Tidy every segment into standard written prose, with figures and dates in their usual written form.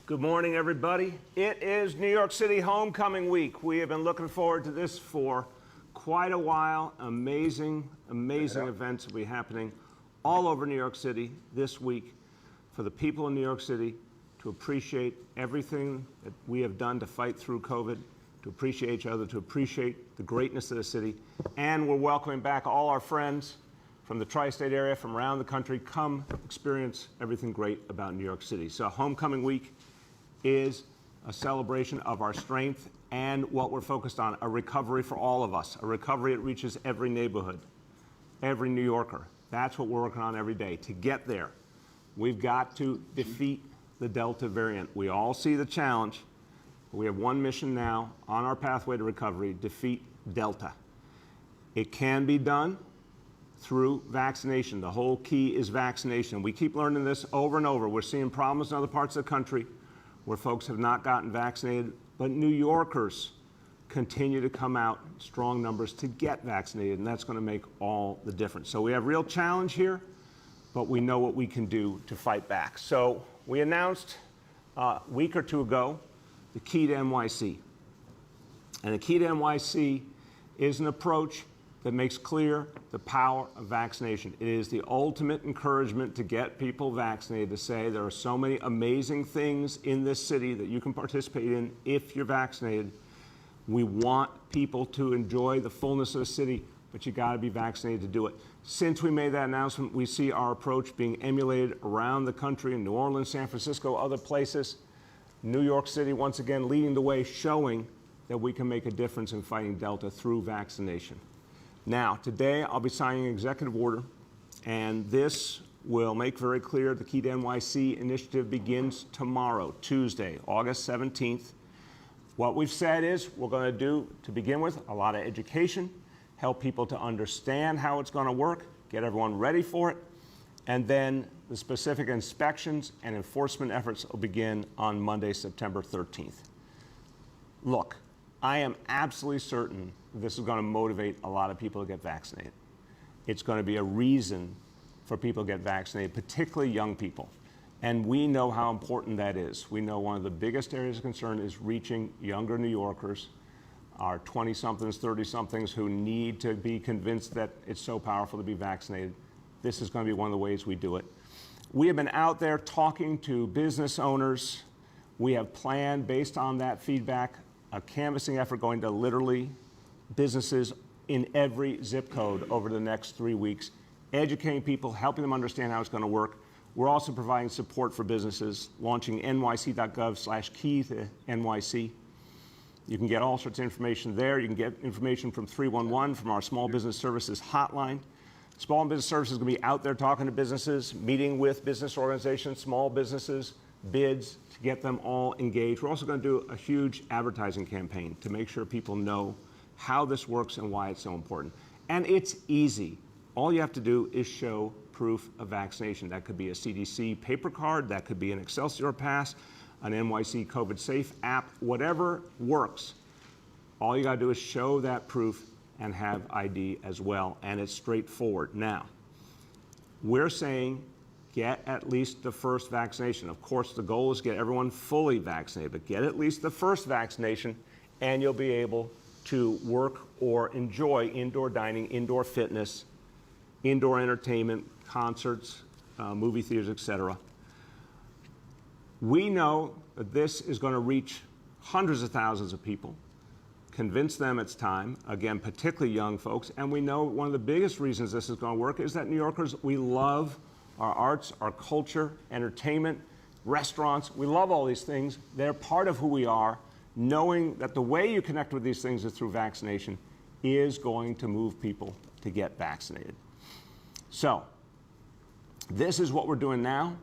Good morning, everybody. It is New York City Homecoming Week. We have been looking forward to this for quite a while. Amazing events will be happening all over New York City this week for the people in New York City to appreciate everything that we have done to fight through COVID, to appreciate each other, to appreciate the greatness of the city. And we're welcoming back all our friends from the tri-state area, from around the country. Come experience everything great about New York City. So Homecoming Week is a celebration of our strength and what we're focused on, a recovery for all of us, a recovery that reaches every neighborhood, every New Yorker. That's what we're working on every day. To get there, we've got to defeat the Delta variant. We all see the challenge. We have one mission now on our pathway to recovery: defeat Delta. It can be done through vaccination. The whole key is vaccination. We keep learning this over and over. We're seeing problems in other parts of the country where folks have not gotten vaccinated, but New Yorkers continue to come out in strong numbers to get vaccinated, and that's going to make all the difference. So we have real challenge here, but we know what we can do to fight back. So we announced a week or two ago the Key to NYC. And the Key to NYC is an approach that makes clear the power of vaccination. It is the ultimate encouragement to get people vaccinated, to say there are so many amazing things in this city that you can participate in if you're vaccinated. We want people to enjoy the fullness of the city, but you got to be vaccinated to do it. Since we made that announcement, we see our approach being emulated around the country in New Orleans, San Francisco, other places. New York City, once again, leading the way, showing that we can make a difference in fighting Delta through vaccination. Now, today I'll be signing an executive order, and this will make very clear the Key to NYC initiative begins tomorrow, Tuesday, August 17th. What we've said is we're going to do, to begin with, a lot of education, help people to understand how it's going to work, get everyone ready for it, and then the specific inspections and enforcement efforts will begin on Monday, September 13th. Look, I am absolutely certain this is going to motivate a lot of people to get vaccinated. It's going to be a reason for people to get vaccinated, particularly young people. And we know how important that is. We know one of the biggest areas of concern is reaching younger New Yorkers, our 20-somethings, 30-somethings who need to be convinced that it's so powerful to be vaccinated. This is going to be one of the ways we do it. We have been out there talking to business owners. We have planned, based on that feedback, a canvassing effort going to literally businesses in every zip code over the next 3 weeks, educating people, helping them understand how it's going to work. We're also providing support for businesses, launching nyc.gov/key to NYC. You can get all sorts of information there. You can get information from 311, from our Small Business Services hotline. Small Business Services is going to be out there talking to businesses, meeting with business organizations, small businesses, bids, to get them all engaged. We're also going to do a huge advertising campaign to make sure people know how this works and why it's so important. And it's easy. All you have to do is show proof of vaccination. That could be a CDC paper card, that could be an Excelsior Pass, an NYC COVID Safe app, whatever works. All you got to do is show that proof and have ID as well, and it's straightforward. Now, we're saying get at least the first vaccination. Of course, the goal is to get everyone fully vaccinated, but get at least the first vaccination, and you'll be able to work or enjoy indoor dining, indoor fitness, indoor entertainment, concerts, movie theaters, etc. We know that this is going to reach hundreds of thousands of people, convince them it's time, again, particularly young folks, and we know one of the biggest reasons this is going to work is that New Yorkers, we love our arts, our culture, entertainment, restaurants. We love all these things. They're part of who we are. Knowing that the way you connect with these things is through vaccination is going to move people to get vaccinated. So this is what we're doing now.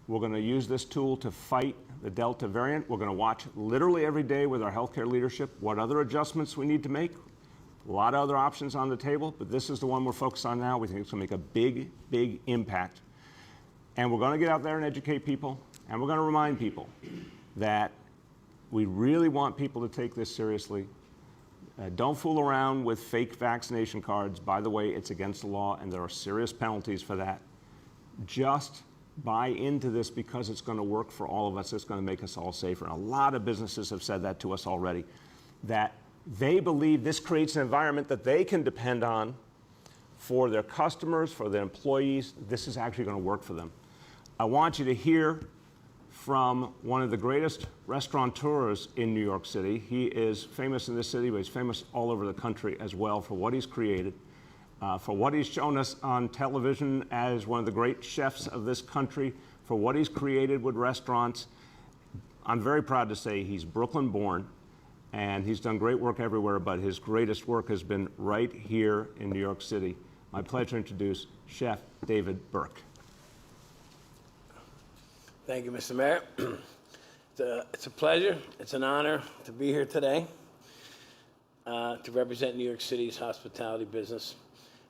We're going to use this tool to fight the Delta variant. We're going to watch literally every day with our healthcare leadership what other adjustments we need to make. A lot of other options on the table, but this is the one we're focused on now. We think it's going to make a big, big impact. And we're going to get out there and educate people, and we're going to remind people that we really want people to take this seriously. Don't fool around with fake vaccination cards. By the way, it's against the law, and there are serious penalties for that. Just buy into this because it's going to work for all of us. It's going to make us all safer. And a lot of businesses have said that to us already, that they believe this creates an environment that they can depend on for their customers, for their employees. This is actually going to work for them. I want you to hear from one of the greatest restaurateurs in New York City. He is famous in this city, but he's famous all over the country as well for what he's created, for what he's shown us on television as one of the great chefs of this country, for what he's created with restaurants. I'm very proud to say he's Brooklyn born, and he's done great work everywhere, but his greatest work has been right here in New York City. My pleasure to introduce Chef David Burke. Thank you, Mr. Mayor. It's a pleasure, it's an honor to be here today to represent New York City's hospitality business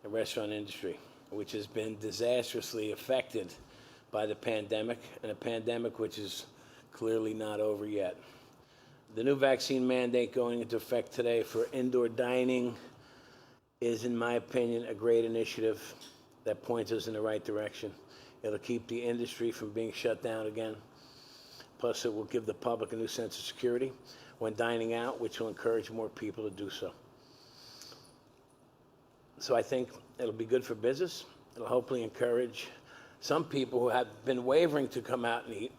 and restaurant industry, which has been disastrously affected by the pandemic, and a pandemic which is clearly not over yet. The new vaccine mandate going into effect today for indoor dining is, in my opinion, a great initiative that points us in the right direction. It'll keep the industry from being shut down again. Plus, it will give the public a new sense of security when dining out, which will encourage more people to do so. So I think it'll be good for business. It'll hopefully encourage some people who have been wavering to come out and eat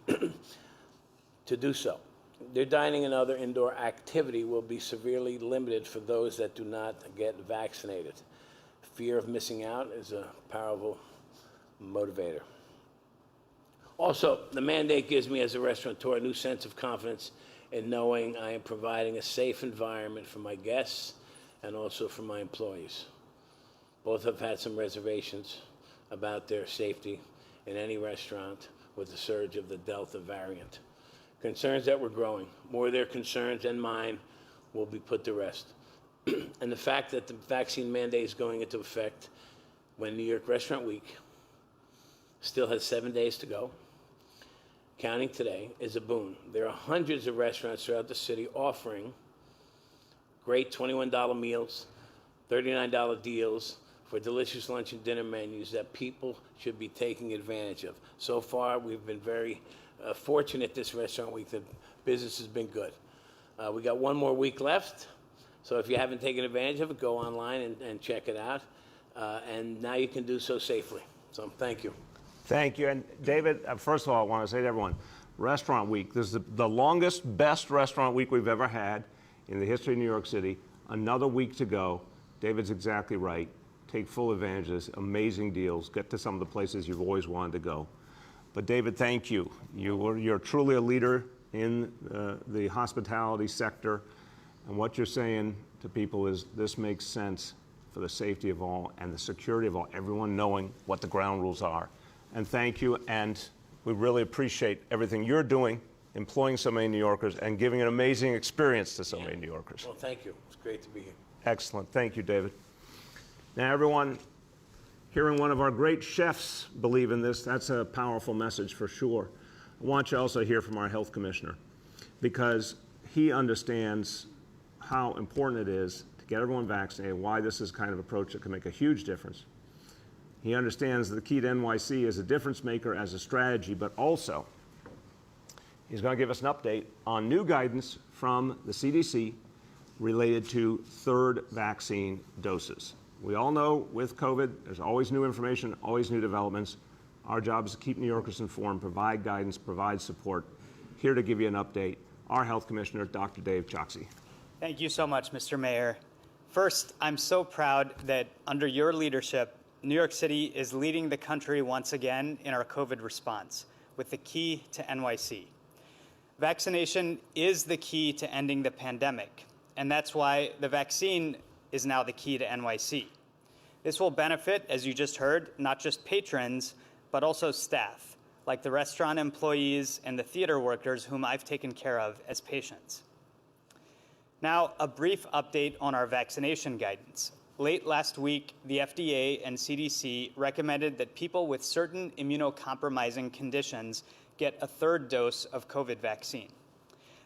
to do so. Their dining and other indoor activity will be severely limited for those that do not get vaccinated. Fear of missing out is a powerful motivator. Also, the mandate gives me as a restaurateur a new sense of confidence in knowing I am providing a safe environment for my guests and also for my employees. Both have had some reservations about their safety in any restaurant with the surge of the Delta variant. Concerns that were growing. More of their concerns than mine will be put to rest. And the fact that the vaccine mandate is going into effect when New York Restaurant Week still has 7 days to go, counting today, is a boon. There are hundreds of restaurants throughout the city offering great $21 meals, $39 deals for delicious lunch and dinner menus that people should be taking advantage of. So far, we've been very fortunate this Restaurant Week that business has been good. We got one more week left, so if you haven't taken advantage of it, go online and check it out. And now you can do so safely. So thank you. Thank you. And David, first of all, I want to say to everyone, Restaurant Week, this is the longest, best Restaurant Week we've ever had in the history of New York City. Another week to go. David's exactly right. Take full advantage of this. Amazing deals. Get to some of the places you've always wanted to go. But David, thank you. You're truly a leader in the hospitality sector. And what you're saying to people is this makes sense for the safety of all and the security of all, everyone knowing what the ground rules are. And thank you, and we really appreciate everything you're doing, employing so many New Yorkers and giving an amazing experience to so many New Yorkers. Well, thank you. It's great to be here. Excellent. Thank you, David. Now, everyone, hearing one of our great chefs believe in this, that's a powerful message for sure. I want you to also hear from our health commissioner, because he understands how important it is to get everyone vaccinated, why this is kind of approach that can make a huge difference. He understands that the key to NYC is a difference maker as a strategy, but also he's going to give us an update on new guidance from the CDC related to third vaccine doses. We all know with COVID, there's always new information, always new developments. Our job is to keep New Yorkers informed, provide guidance, provide support. Here to give you an update, our Health Commissioner, Dr. Dave Choksi. Thank you so much, Mr. Mayor. First, I'm so proud that under your leadership, New York City is leading the country once again in our COVID response with the key to NYC. Vaccination is the key to ending the pandemic, and that's why the vaccine is now the key to NYC. This will benefit, as you just heard, not just patrons, but also staff, like the restaurant employees and the theater workers whom I've taken care of as patients. Now, a brief update on our vaccination guidance. Late last week, the FDA and CDC recommended that people with certain immunocompromising conditions get a third dose of COVID vaccine.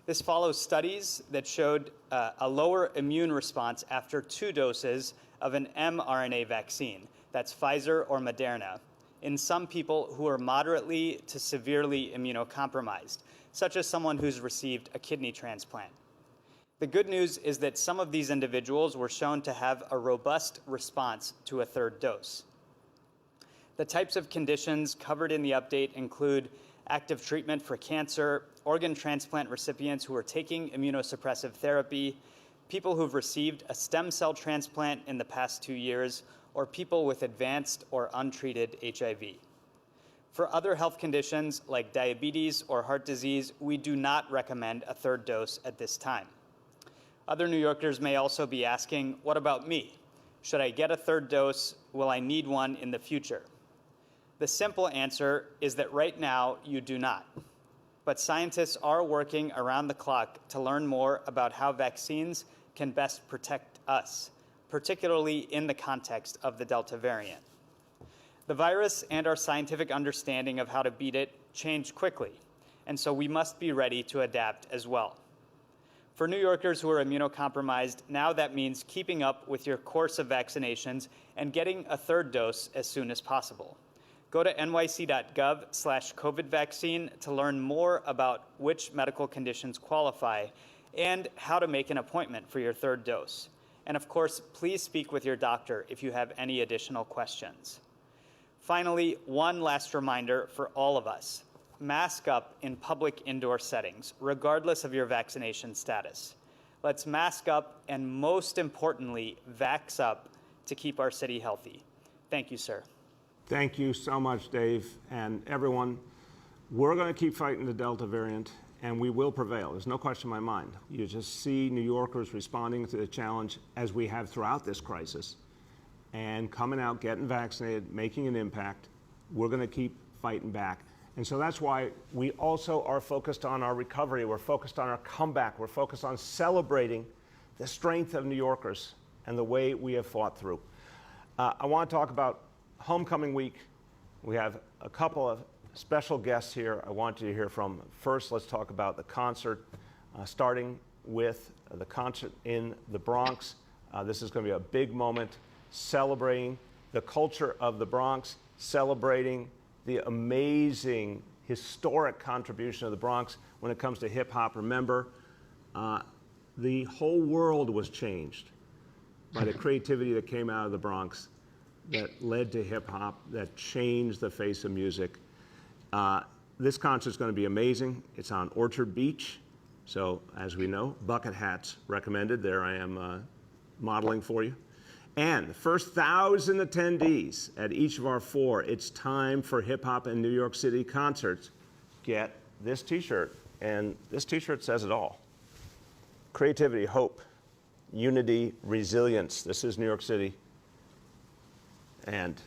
This follows studies that showed a lower immune response after 2 doses of an mRNA vaccine, that's Pfizer or Moderna, in some people who are moderately to severely immunocompromised, such as someone who's received a kidney transplant. The good news is that some of these individuals were shown to have a robust response to a third dose. The types of conditions covered in the update include active treatment for cancer, organ transplant recipients who are taking immunosuppressive therapy, people who've received a stem cell transplant in the past 2 years, or people with advanced or untreated HIV. For other health conditions like diabetes or heart disease, we do not recommend a third dose at this time. Other New Yorkers may also be asking, what about me? Should I get a third dose? Will I need one in the future? The simple answer is that right now you do not. But scientists are working around the clock to learn more about how vaccines can best protect us, particularly in the context of the Delta variant. The virus and our scientific understanding of how to beat it change quickly, and so we must be ready to adapt as well. For New Yorkers who are immunocompromised, now that means keeping up with your course of vaccinations and getting a third dose as soon as possible. Go to nyc.gov/COVID vaccine to learn more about which medical conditions qualify and how to make an appointment for your third dose. And of course, please speak with your doctor if you have any additional questions. Finally, one last reminder for all of us. Mask up in public indoor settings, regardless of your vaccination status. Let's mask up and, most importantly, vax up to keep our city healthy. Thank you, sir. Thank you so much, Dave, and everyone. We're going to keep fighting the Delta variant, and we will prevail. There's no question in my mind. You just see New Yorkers responding to the challenge as we have throughout this crisis, and coming out, getting vaccinated, making an impact. We're going to keep fighting back. And so that's why we also are focused on our recovery. We're focused on our comeback. We're focused on celebrating the strength of New Yorkers and the way we have fought through. I want to talk about Homecoming Week. We have a couple of special guests here I want you to hear from. First, let's talk about the concert, starting with the concert in the Bronx. This is going to be a big moment, celebrating the culture of the Bronx, celebrating the amazing, historic contribution of the Bronx when it comes to hip hop. Remember, the whole world was changed by the creativity that came out of the Bronx that led to hip hop, that changed the face of music. This concert is going to be amazing. It's on Orchard Beach. So as we know, bucket hats recommended. There I am modeling for you. And the first 1,000 attendees at each of our 4 It's Time for Hip Hop in New York City concerts get this t-shirt. And this t-shirt says it all. Creativity, hope, unity, resilience. This is New York City. And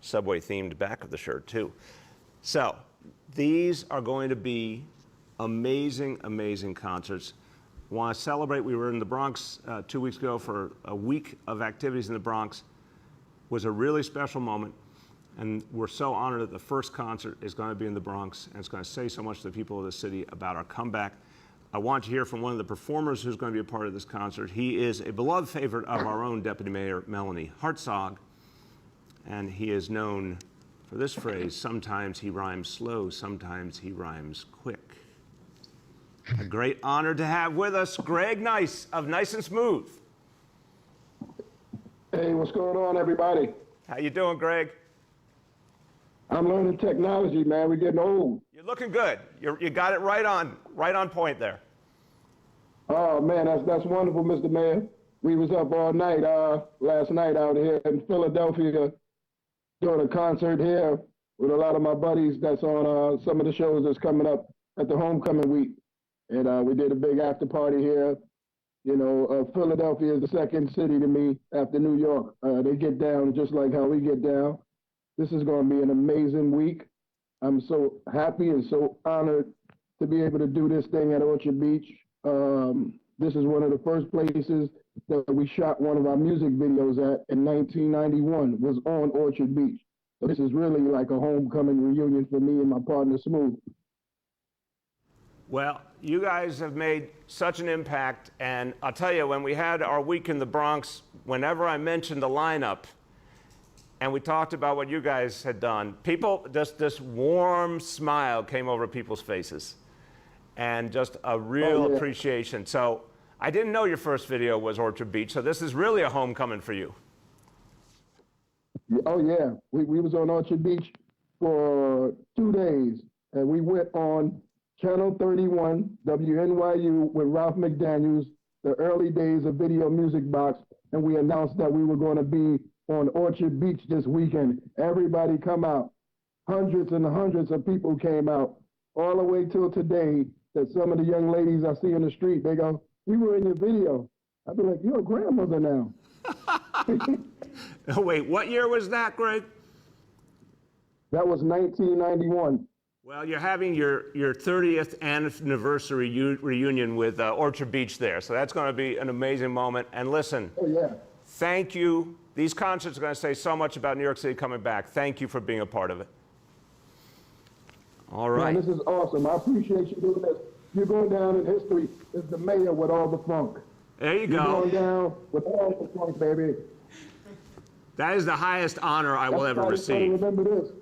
subway themed back of the shirt too. So these are going to be amazing, amazing concerts. Want to celebrate. We were in the Bronx 2 weeks ago for a week of activities in the Bronx. It was a really special moment, and we're so honored that the first concert is going to be in the Bronx, and it's going to say so much to the people of the city about our comeback. I want to hear from one of the performers who's going to be a part of this concert. He is a beloved favorite of our own Deputy Mayor Melanie Hartzog, and he is known for this phrase: sometimes he rhymes slow, sometimes he rhymes quick. A great honor to have with us Greg Nice of Nice and Smooth. Hey, what's going on, everybody? How you doing, Greg? I'm learning technology, man. We're getting old. You're looking good. You got it right on point there. Oh man, that's wonderful, Mr. Mayor. We was up all night last night out here in Philadelphia doing a concert here with a lot of my buddies that's on some of the shows that's coming up at the Homecoming Week. And we did a big after party here. You know, Philadelphia is the second city to me after New York. They get down just like how we get down. This is going to be an amazing week. I'm so happy and so honored to be able to do this thing at Orchard Beach. This is one of the first places that we shot one of our music videos at in 1991, was on Orchard Beach. So this is really like a homecoming reunion for me and my partner Smooth. Well, you guys have made such an impact, and I'll tell you, when we had our week in the Bronx, whenever I mentioned the lineup and we talked about what you guys had done. People, just this warm smile came over people's faces, and just a real appreciation. So I didn't know your first video was Orchard Beach, so this is really a homecoming for you. Oh yeah, we was on Orchard Beach for 2 days, and we went on Channel 31, WNYU, with Ralph McDaniels, the early days of Video Music Box, and we announced that we were going to be on Orchard Beach this weekend. Everybody come out. Hundreds and hundreds of people came out, all the way till today, that some of the young ladies I see in the street, they go, "We were in your video." I'd be like, "You're a grandmother now." Oh, wait, what year was that, Greg? That was 1991. Well, you're having your 30th anniversary reunion with Orchard Beach there, so that's going to be an amazing moment. And listen, Oh yeah. thank you. These concerts are going to say so much about New York City coming back. Thank you for being a part of it. All right. Man, this is awesome. I appreciate you doing this. You're going down in history as the mayor with all the funk. There you You're going go. down with all the funk, baby. That is the highest honor I will ever Everybody's gonna receive. remember this.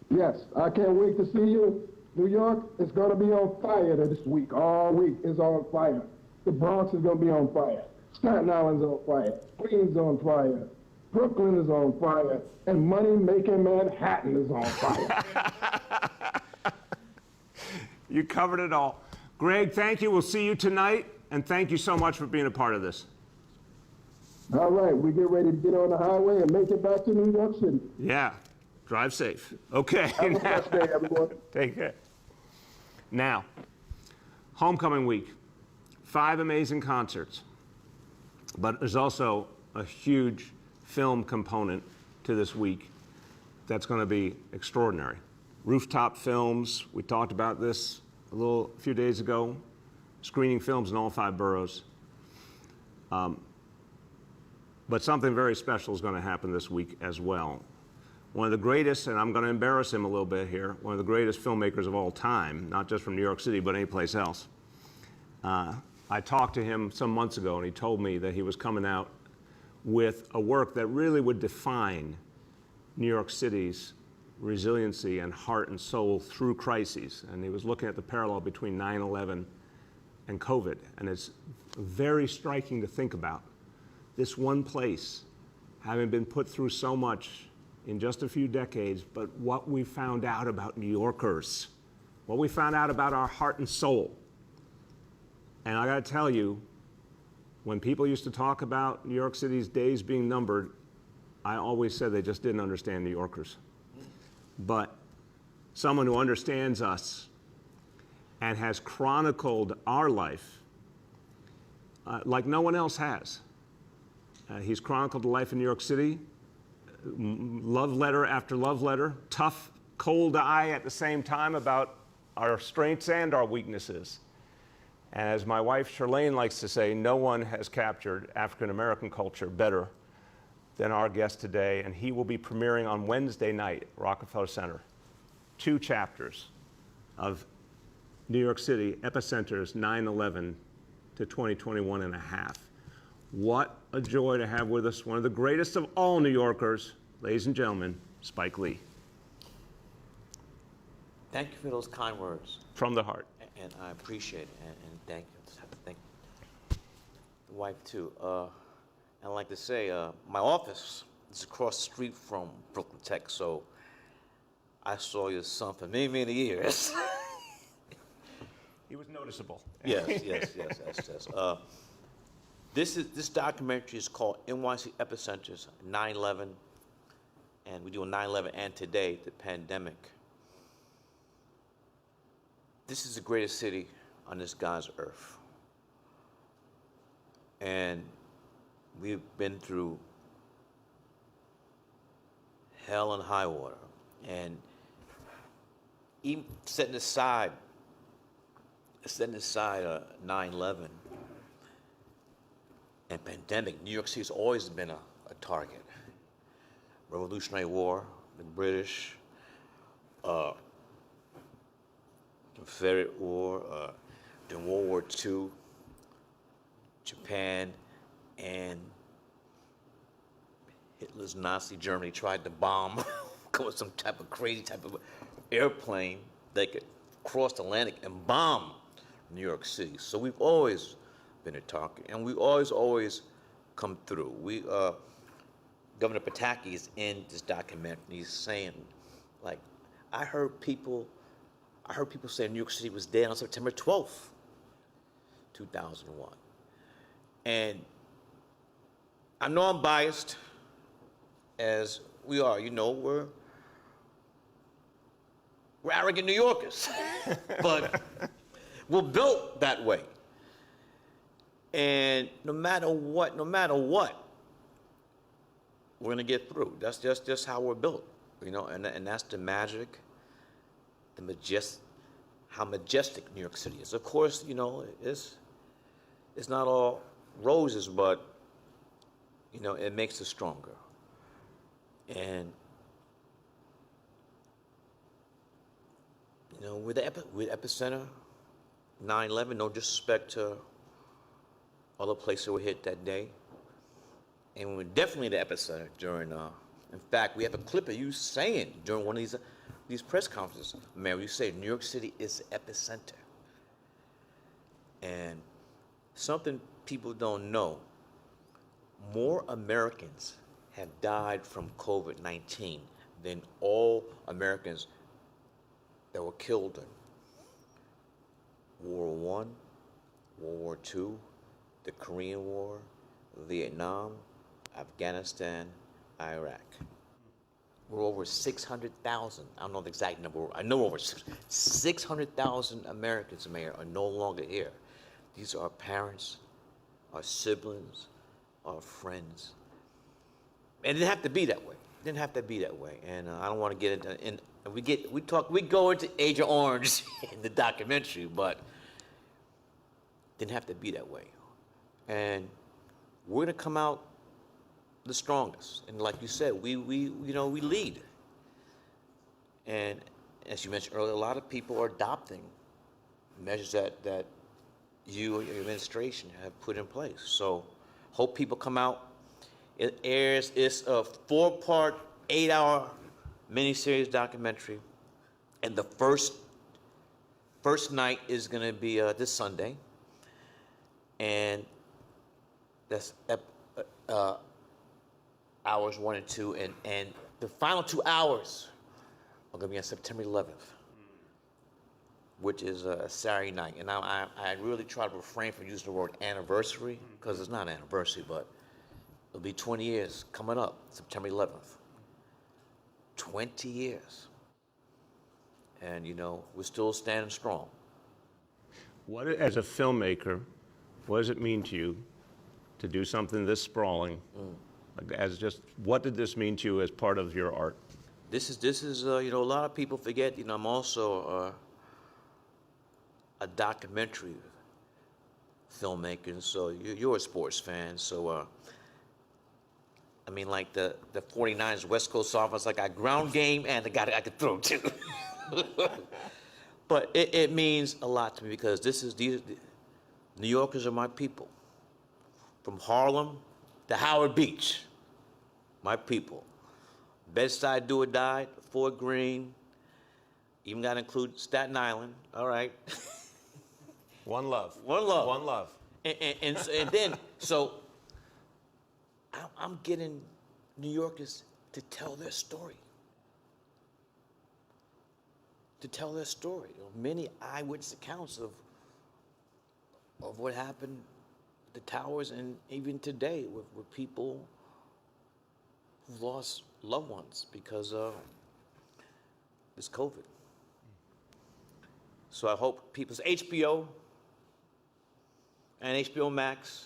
Yes, I can't wait to see you. New York is going to be on fire this week. All week is on fire. The Bronx is going to be on fire. Staten Island's on fire. Queens on fire. Brooklyn is on fire. And money-making Manhattan is on fire. You covered it all. Greg, thank you. We'll see you tonight, and thank you so much for being a part of this. All right, we get ready to get on the highway and make it back to New York City. Yeah. Drive safe. Okay. Have a blessed day, everyone. Take care. Now, homecoming week. 5 amazing concerts. But there's also a huge film component to this week that's going to be extraordinary. Rooftop films, we talked about this a few days ago, screening films in all 5 boroughs. But something very special is going to happen this week as well. One of the greatest, and I'm going to embarrass him a little bit here, one of the greatest filmmakers of all time, not just from New York City, but anyplace else. I talked to him some months ago, and he told me that he was coming out with a work that really would define New York City's resiliency and heart and soul through crises. And he was looking at the parallel between 9/11 and COVID. And it's very striking to think about this one place having been put through so much in just a few decades, but what we found out about New Yorkers, what we found out about our heart and soul. And I gotta tell you, when people used to talk about New York City's days being numbered, I always said they just didn't understand New Yorkers. But someone who understands us and has chronicled our life like no one else has. He's chronicled the life in New York City, love letter after love letter, tough, cold eye at the same time about our strengths and our weaknesses. And as my wife Charlene likes to say, no one has captured African-American culture better than our guest today, and he will be premiering on Wednesday night at Rockefeller Center. 2 chapters of New York City Epicenter's 9/11 to 2021 and a half. What a joy to have with us one of the greatest of all New Yorkers, ladies and gentlemen, Spike Lee. Thank you for those kind words, From the heart. and I appreciate it, and thank you. Just have to thank the wife too. And I'd like to say, my office is across the street from Brooklyn Tech, so I saw your son for many, many years. He was noticeable. Yes. This documentary is called NYC Epicenters 9/11, and we do a 9/11 and today, the pandemic. This is the greatest city on this God's earth, and we've been through hell and high water, and even setting aside 9/11 and pandemic, New York City has always been a target. Revolutionary War, the British, Confederate War, during World War II, Japan, and Hitler's Nazi Germany tried to bomb with some type of crazy type of airplane that could cross the Atlantic and bomb New York City. So we've always been a target, and we always come through. Governor Pataki is in this document, and he's saying, like, I heard people say New York City was dead on September 12th, 2001. And I know I'm biased, as we are. You know, we're arrogant New Yorkers, but we're built that way. And no matter what, we're gonna get through. That's just how we're built, you know. And that's the magic, how majestic New York City is. Of course, you know, it's not all roses, but you know, it makes us stronger. And you know, we're the epicenter. 9/11. No disrespect to other places that were hit that day, and we're definitely the epicenter during. In fact, we have a clip of you saying during one of these press conferences, man, you say New York City is the epicenter. And something people don't know: more Americans have died from COVID-19 than all Americans that were killed in World War I, World War II, the Korean War, Vietnam, Afghanistan, Iraq. We're over 600,000. I don't know the exact number. I know over 600,000 Americans, Mayor, are no longer here. These are our parents, our siblings, our friends. And it didn't have to be that way. It didn't have to be that way. And I don't want to get into. We go into Agent Orange in the documentary, but it didn't have to be that way. And we're gonna come out the strongest. And like you said, we lead. And as you mentioned earlier, a lot of people are adopting measures that you and your administration have put in place. So hope people come out. It's a 4-part, 8-hour miniseries documentary, and the first night is going to be this Sunday, and that's hours 1 and 2, and the final 2 hours are going to be on September 11th, which is a Saturday night. And I really try to refrain from using the word anniversary, because it's not an anniversary, but it'll be 20 years coming up, September 11th. 20 years. And, you know, we're still standing strong. As a filmmaker, what does it mean to you to do something this sprawling? What did this mean to you as part of your art? This is you know, a lot of people forget, you know, I'm also a documentary filmmaker, and so you're a sports fan, so I mean, like the 49ers West Coast offense, like I ground game and the guy that I could throw to. But it means a lot to me, because these New Yorkers are my people. From Harlem to Howard Beach, my people. Bedside do or die, Fort Greene, even got to include Staten Island. All right. One love. One love. One love. And then, so I'm getting New Yorkers to tell their story. To tell their story. Many eyewitness accounts of what happened at the towers, and even today with people who've lost loved ones because of this COVID. So I hope people's HBO and HBO Max,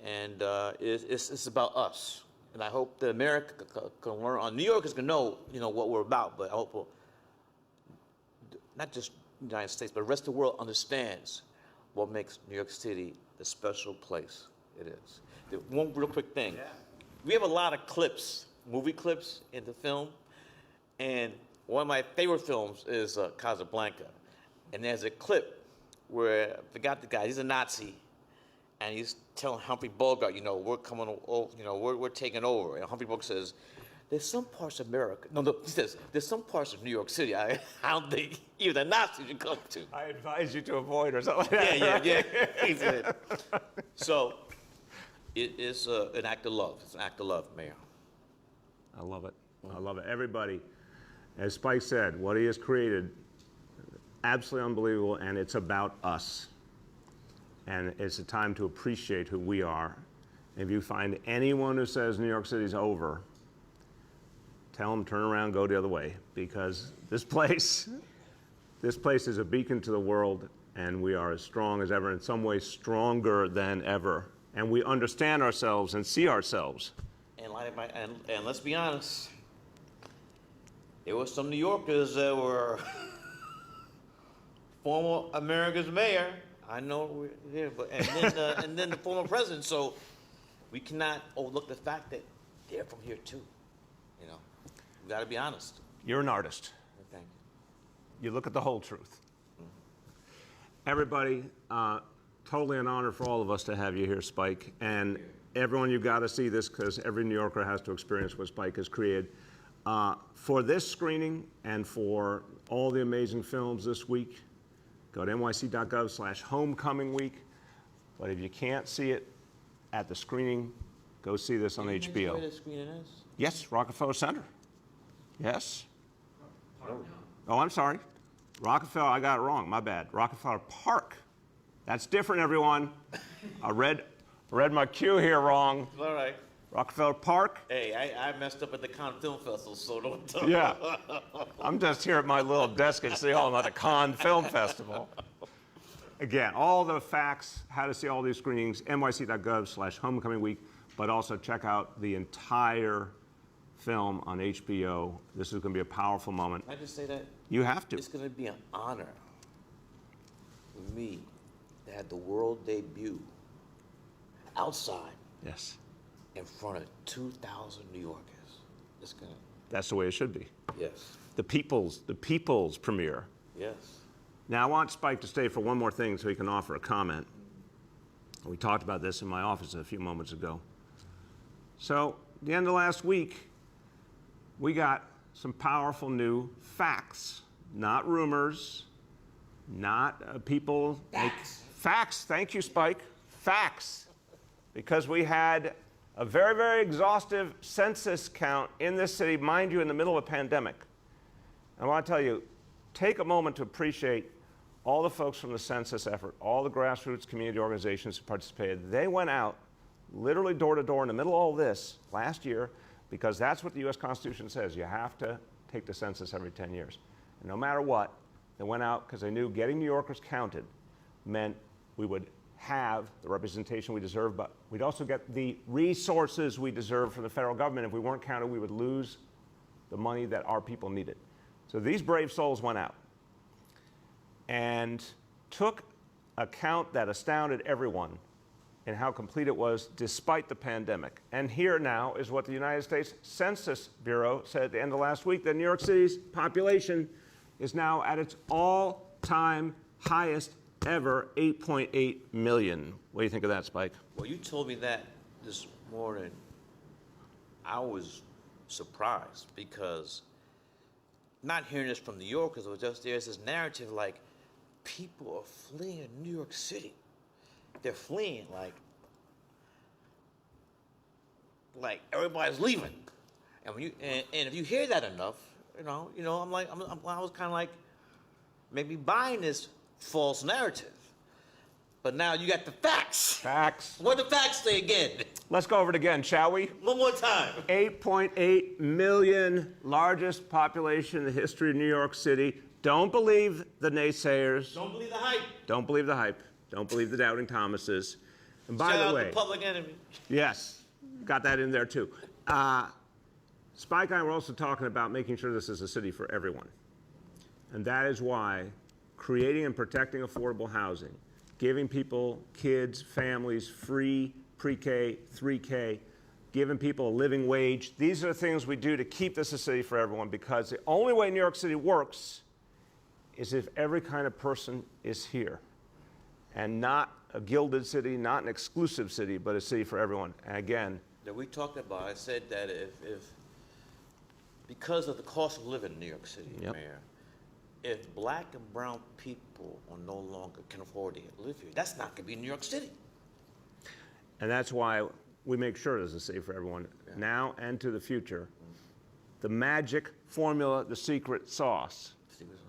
and it's about us. And I hope that America can learn. New Yorkers can know, you know, what we're about. But I hope not just the United States, but the rest of the world understands what makes New York City the special place it is. One real quick thing. Yeah. We have a lot of clips, movie clips in the film, and one of my favorite films is Casablanca. And there's a clip where, I forgot the guy, he's a Nazi, and he's telling Humphrey Bogart, we're coming, we're taking over. And Humphrey Bogart says, there's some parts of America. No, he says, there's some parts of New York City I don't think even the Nazis should come to. I advise you to avoid or something like that. Yeah. He said. So it is an act of love. It's an act of love, Mayor. I love it. I love it. Everybody, as Spike said, what he has created, absolutely unbelievable, and it's about us. And it's a time to appreciate who we are. If you find anyone who says New York City's over, tell them turn around, go the other way, because this place is a beacon to the world, and we are as strong as ever, in some ways stronger than ever. And we understand ourselves and see ourselves. And let's be honest, there were some New Yorkers that were former America's mayor. I know we're here, but and then the former president. So we cannot overlook the fact that they're from here too. We got to be honest. You're an artist. Thank You look at the whole truth. Everybody, totally an honor for all of us to have you here, Spike. And everyone, you've got to see this, because every New Yorker has to experience what Spike has created. For this screening and for all the amazing films this week, go to nyc.gov/homecoming week. But if you can't see it at the screening, go see this on you. HBO. Where the screening is? Yes, Rockefeller Center. Yes. Oh, I'm sorry. Rockefeller, I got it wrong. My bad. Rockefeller Park. That's different, everyone. I read my cue here wrong. All right. Rockefeller Park. Hey, I messed up at the Cannes Film Festival, so don't tell Yeah. I'm just here at my little desk at City Hall, not the Cannes Film Festival. Again, all the facts, how to see all these screenings, nyc.gov/homecoming week, but also check out the entire film on HBO. This is going to be a powerful moment. Can I just say that? You have to. It's going to be an honor for me to have the world debut outside Yes. in front of 2,000 New Yorkers. It's going to, That's the way it should be. yes, The people's premiere. yes. Now, I want Spike to stay for one more thing so he can offer a comment. We talked about this in my office a few moments ago. So, the end of last week, we got some powerful new facts, not rumors, not people. Facts. Facts. Thank you, Spike. Facts. Because we had a very, very exhaustive census count in this city, mind you, in the middle of a pandemic. I want to tell you, take a moment to appreciate all the folks from the census effort, all the grassroots community organizations who participated. They went out literally door to door in the middle of all this last year, because that's what the U.S. Constitution says. You have to take the census every 10 years. And no matter what, they went out because they knew getting New Yorkers counted meant we would have the representation we deserve, but we'd also get the resources we deserve from the federal government. If we weren't counted, we would lose the money that our people needed. So these brave souls went out and took a count that astounded everyone and how complete it was despite the pandemic. And here now is what the United States Census Bureau said at the end of last week, that New York City's population is now at its all-time highest ever, 8.8 million. What do you think of that, Spike? Well, you told me that this morning. I was surprised, because not hearing this from New Yorkers, it was just there's this narrative like people are fleeing New York City. They're fleeing like everybody's leaving, and when and if you hear that enough, I was kind of like maybe buying this false narrative. But now you got the facts. Facts. What the facts say again? Let's go over it again, shall we? One more time. 8.8 million, largest population in the history of New York City. Don't believe the naysayers. Don't believe the hype. Don't believe the hype. Don't believe the doubting Thomases. And by Shout the out way, to Public Enemy. yes, got that in there too. Spike and I were also talking about making sure this is a city for everyone. And that is why creating and protecting affordable housing, giving people, kids, families, free pre-K, 3K, giving people a living wage, these are the things we do to keep this a city for everyone, because the only way New York City works is if every kind of person is here. and not a gilded city, not an exclusive city, but a city for everyone. And again, That we talked about, I said that if because of the cost of living in New York City, Yep. Mayor, if black and brown people are no longer can afford to live here, that's not gonna be New York City. and that's why we make sure there's a city for everyone, now and to the future. The magic formula, the secret sauce,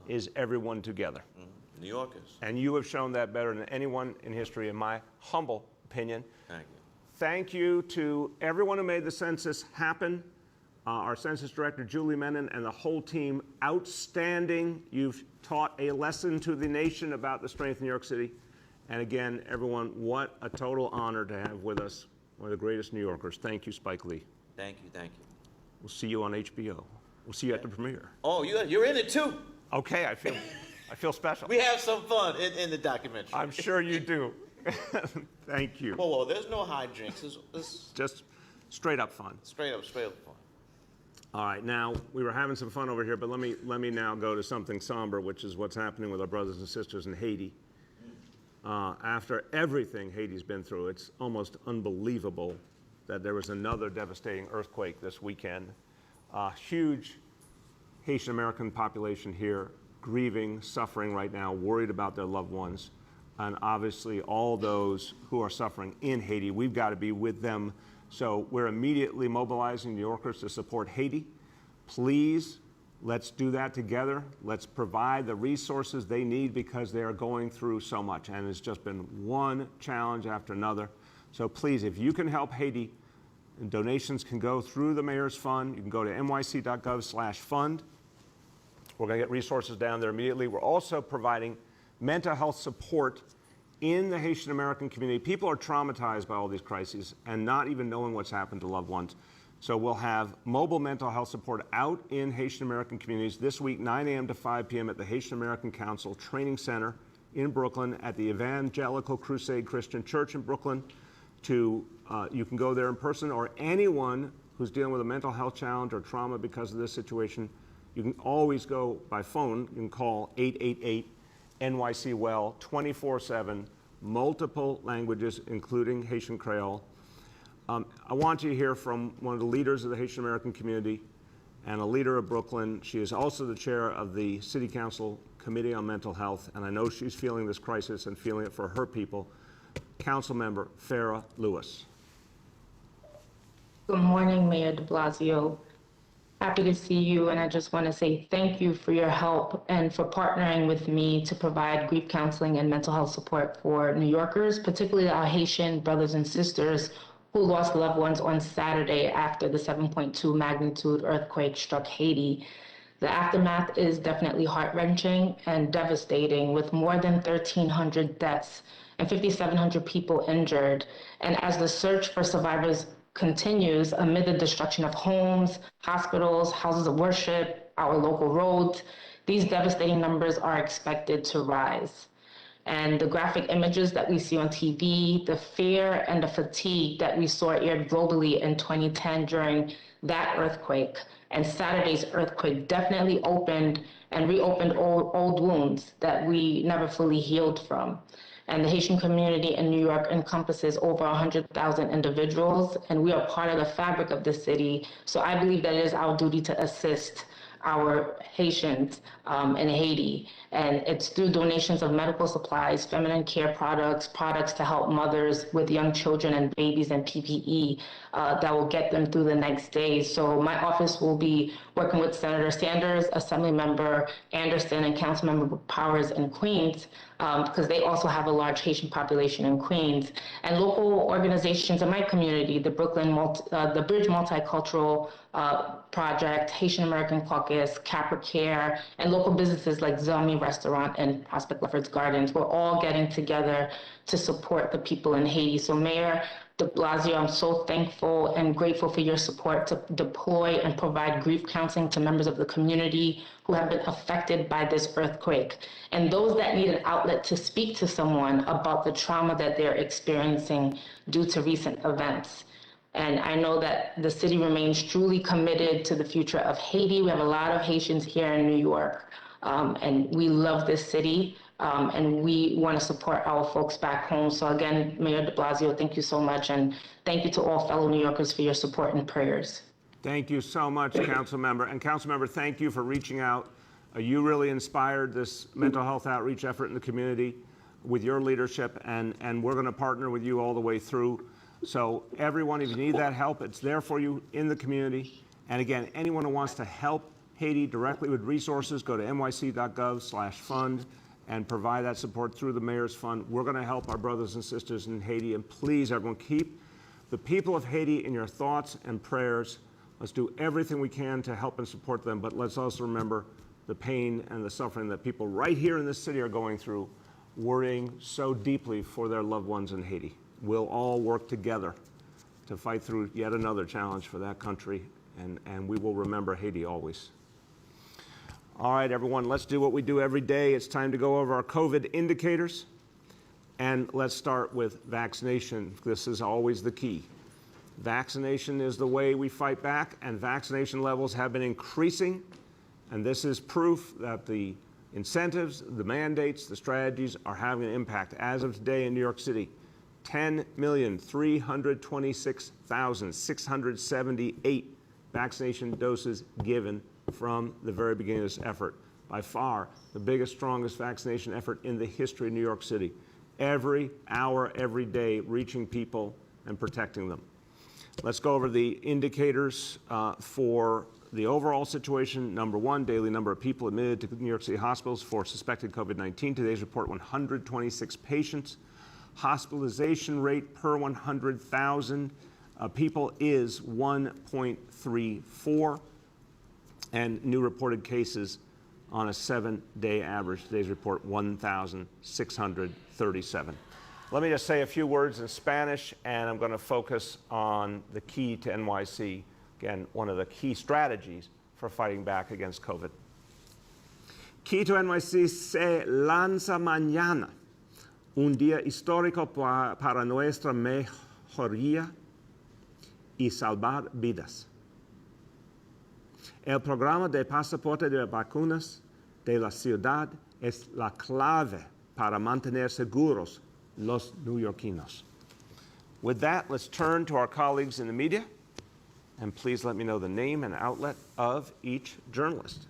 is everyone together. New Yorkers, And you have shown that better than anyone in history, in my humble opinion. thank you. Thank you to everyone who made the census happen. Our census director, Julie Menon, and the whole team, outstanding. You've taught a lesson to the nation about the strength of New York City. And again, everyone, what a total honor to have with us one of the greatest New Yorkers. Thank you, Spike Lee. Thank you, thank you. We'll see you on HBO. We'll see you at the premiere. Oh, you're in it too. Okay, I feel special. We have some fun in the documentary. I'm sure you do. Thank you. Whoa, there's no hijinks. It's Just straight up fun. straight up fun. All right, now we were having some fun over here, but let me now go to something somber, which is what's happening with our brothers and sisters in Haiti. After everything Haiti's been through, it's almost unbelievable that there was another devastating earthquake this weekend. Huge Haitian American population here, grieving, suffering right now, worried about their loved ones. And obviously all those who are suffering in Haiti, we've got to be with them. So we're immediately mobilizing New Yorkers to support Haiti. Please, let's do that together. Let's provide the resources they need because they are going through so much. And it's just been one challenge after another. So please, if you can help Haiti, donations can go through the Mayor's Fund. You can go to nyc.gov/fund. We're going to get resources down there immediately. We're also providing mental health support in the Haitian American community. People are traumatized by all these crises and not even knowing what's happened to loved ones. So we'll have mobile mental health support out in Haitian American communities this week, 9 a.m. to 5 p.m. at the Haitian American Council Training Center in Brooklyn at the Evangelical Crusade Christian Church in Brooklyn. You can go there in person, or anyone who's dealing with a mental health challenge or trauma because of this situation, you can always go by phone. You can call 888-NYC-WELL 24/7, multiple languages, including Haitian Creole. I want you to hear from one of the leaders of the Haitian American community and a leader of Brooklyn. She is also the chair of the City Council Committee on Mental Health, and I know she's feeling this crisis and feeling it for her people. Council member Farah Lewis. Good morning, Mayor de Blasio. Happy to see you, and I just want to say thank you for your help and for partnering with me to provide grief counseling and mental health support for New Yorkers, particularly our Haitian brothers and sisters who lost loved ones on Saturday after the 7.2 magnitude earthquake struck Haiti. The aftermath is definitely heart-wrenching and devastating, with more than 1,300 deaths and 5,700 people injured. And as the search for survivors continues amid the destruction of homes, hospitals, houses of worship, our local roads, these devastating numbers are expected to rise. And the graphic images that we see on TV, the fear and the fatigue that we saw aired globally in 2010 during that earthquake and Saturday's earthquake definitely opened and reopened old wounds that we never fully healed from. And the Haitian community in New York encompasses over 100,000 individuals, and we are part of the fabric of the city. So I believe that it is our duty to assist our Haitians in Haiti. And it's through donations of medical supplies, feminine care products, products to help mothers with young children and babies, and PPE that will get them through the next days. So my office will be working with Senator Sanders, Assemblymember Anderson, and Councilmember Powers in Queens, because they also have a large Haitian population in Queens, and local organizations in my community, the the Bridge Multicultural Project, Haitian American Caucus, Capra Care, and local businesses like Zelmi Restaurant and Prospect Lefferts Gardens. We're all getting together to support the people in Haiti. So Mayor de Blasio, I'm so thankful and grateful for your support to deploy and provide grief counseling to members of the community who have been affected by this earthquake, and those that need an outlet to speak to someone about the trauma that they're experiencing due to recent events. And I know that the city remains truly committed to the future of Haiti. We have a lot of Haitians here in New York, and we love this city. and we want to support our folks back home. So again, Mayor de Blasio, thank you so much, and thank you to all fellow New Yorkers for your support and prayers. Thank you so much, council member. And council member, thank you for reaching out. You really inspired this mental health outreach effort in the community with your leadership, and we're going to partner with you all the way through. So everyone, if you need that help, it's there for you in the community. And again, anyone who wants to help Haiti directly with resources, go to nyc.gov/fund and provide that support through the mayor's fund. We're going to help our brothers and sisters in Haiti. And please, everyone, keep the people of Haiti in your thoughts and prayers. Let's do everything we can to help and support them, but let's also remember the pain and the suffering that people right here in this city are going through, worrying so deeply for their loved ones in Haiti. We'll all work together to fight through yet another challenge for that country, and we will remember Haiti always. All right, everyone, let's do what we do every day. It's time to go over our COVID indicators, and let's start with vaccination. This is always the key. Vaccination is the way we fight back, and vaccination levels have been increasing, and this is proof that the incentives, the mandates, the strategies are having an impact. As of today in New York City, 10,326,678 vaccination doses given from the very beginning of this effort. By far, the biggest, strongest vaccination effort in the history of New York City. Every hour, every day, reaching people and protecting them. Let's go over the indicators for the overall situation. Number one, daily number of people admitted to New York City hospitals for suspected COVID-19. Today's report, 126 patients. Hospitalization rate per 100,000 people is 1.34. And new reported cases on a 7-day average. Today's report, 1,637. Let me just say a few words in Spanish, and I'm going to focus on the key to NYC. Again, one of the key strategies for fighting back against COVID. Key to NYC se lanza mañana, un día histórico para nuestra mejoría y salvar vidas. El programa de pasaporte de vacunas de la ciudad es la clave para mantener seguros los neoyorquinos. With that, let's turn to our colleagues in the media, and please let me know the name and outlet of each journalist.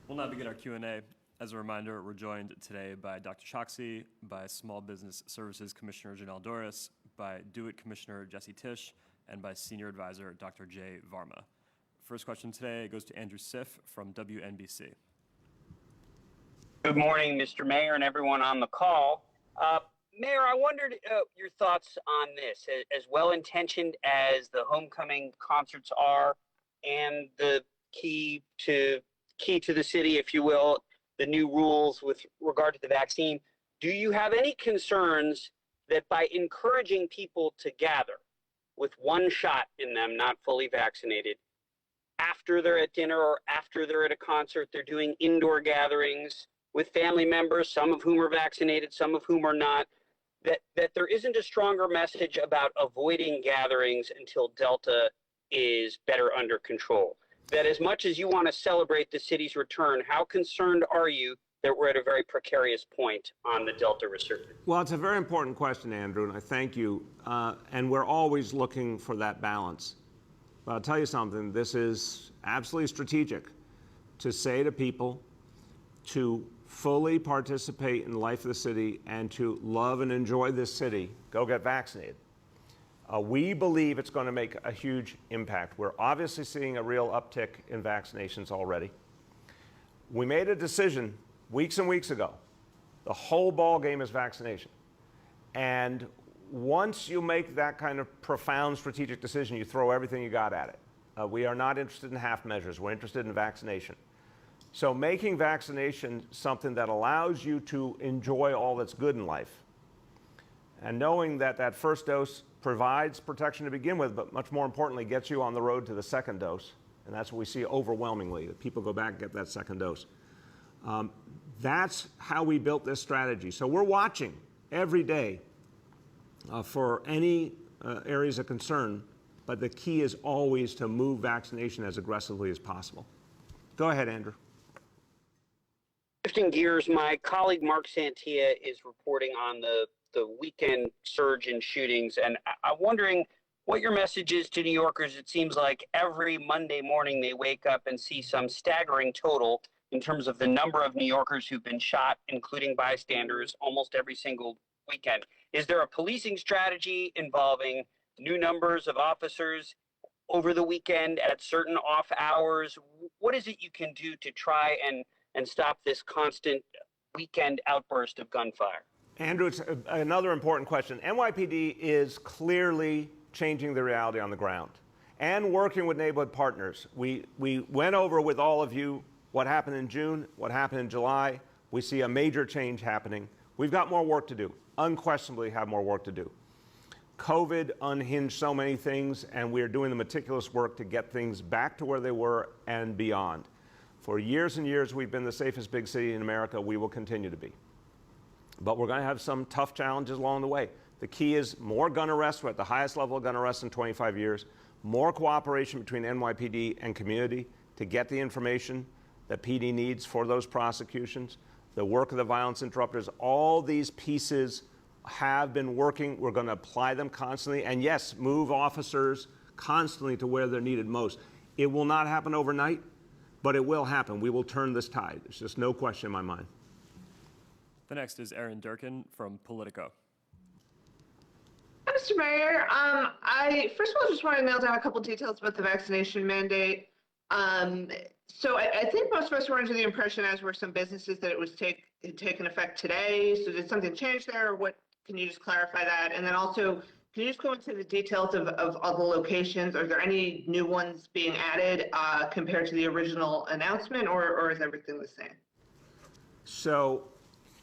We'll now begin our Q&A. As a reminder, we're joined today by Dr. Choksi, by Small Business Services Commissioner Janelle Doris, by Do-It Commissioner Jesse Tisch, and by Senior Advisor Dr. Jay Varma. First question today goes to Andrew Siff from WNBC. Good morning, Mr. Mayor and everyone on the call. Mayor, I wondered your thoughts on this. As well-intentioned as the homecoming concerts are, and the key to the city, if you will, the new rules with regard to the vaccine, do you have any concerns that by encouraging people to gather with one shot in them, not fully vaccinated, after they're at dinner or after they're at a concert, they're doing indoor gatherings with family members, some of whom are vaccinated, some of whom are not, that there isn't a stronger message about avoiding gatherings until Delta is better under control? That as much as you want to celebrate the city's return, how concerned are you that we're at a very precarious point on the Delta resurgence? Well, it's a very important question, Andrew, and I thank you. And we're always looking for that balance. But I'll tell you something, this is absolutely strategic to say to people to fully participate in the life of the city and to love and enjoy this city, go get vaccinated. We believe it's going to make a huge impact. We're obviously seeing a real uptick in vaccinations already. We made a decision weeks and weeks ago. The whole ball game is vaccination. And once you make that kind of profound strategic decision, you throw everything you got at it. We are not interested in half measures. We're interested in vaccination. So making vaccination something that allows you to enjoy all that's good in life, and knowing that that first dose provides protection to begin with, but much more importantly, gets you on the road to the second dose, and that's what we see overwhelmingly, that people go back and get that second dose. That's how we built this strategy. So we're watching every day for any areas of concern, but the key is always to move vaccination as aggressively as possible. Go ahead, Andrew. Shifting gears, my colleague Mark Santia is reporting on the weekend surge in shootings, and I'm wondering what your message is to New Yorkers. It seems like every Monday morning they wake up and see some staggering total in terms of the number of New Yorkers who've been shot, including bystanders, almost every single weekend. Is there a policing strategy involving new numbers of officers over the weekend at certain off hours? What is it you can do to try and stop this constant weekend outburst of gunfire? Andrew, it's another important question. NYPD is clearly changing the reality on the ground and working with neighborhood partners. We went over with all of you what happened in June, what happened in July. We see a major change happening. We've got more work to do, unquestionably have more work to do. COVID unhinged so many things, and we are doing the meticulous work to get things back to where they were and beyond. For years and years, we've been the safest big city in America. We will continue to be. But we're going to have some tough challenges along the way. The key is more gun arrests. We're at the highest level of gun arrests in 25 years. More cooperation between NYPD and community to get the information that PD needs for those prosecutions. The work of the violence interrupters, all these pieces have been working. We're going to apply them constantly. And yes, move officers constantly to where they're needed most. It will not happen overnight, but it will happen. We will turn this tide. There's just no question in my mind. The next is Aaron Durkin from Politico. Hi, Mr. Mayor. I first of all just want to nail down a couple details about the vaccination mandate. So I think most of us were under the impression, as were some businesses, that it was taken effect today. So did something change there, or what? Can you just clarify that? And then also, can you just go into the details of all the locations? Are there any new ones being added compared to the original announcement, or is everything the same? So,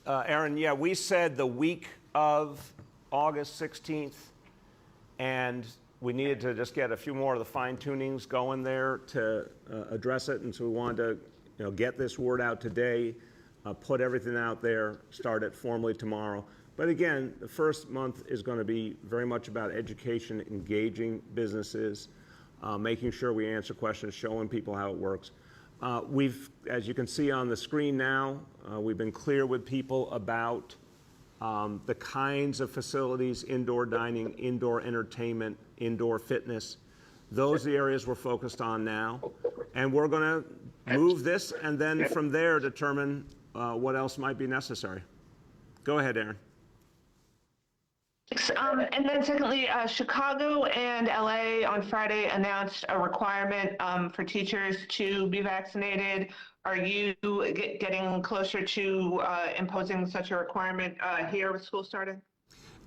Aaron, yeah, we said the week of August 16th, and we needed to just get a few more of the fine tunings going there to address it. And so we wanted to get this word out today, put everything out there, start it formally tomorrow. But again, the first month is going to be very much about education, engaging businesses, making sure we answer questions, showing people how it works. We've, as you can see on the screen now, we've been clear with people about the kinds of facilities, indoor dining, indoor entertainment, indoor fitness. Those are the areas we're focused on now. And we're going to move this and then from there determine what else might be necessary. Go ahead, Aaron. And then secondly, Chicago and LA on Friday announced a requirement for teachers to be vaccinated. Are you getting closer to imposing such a requirement here with school starting?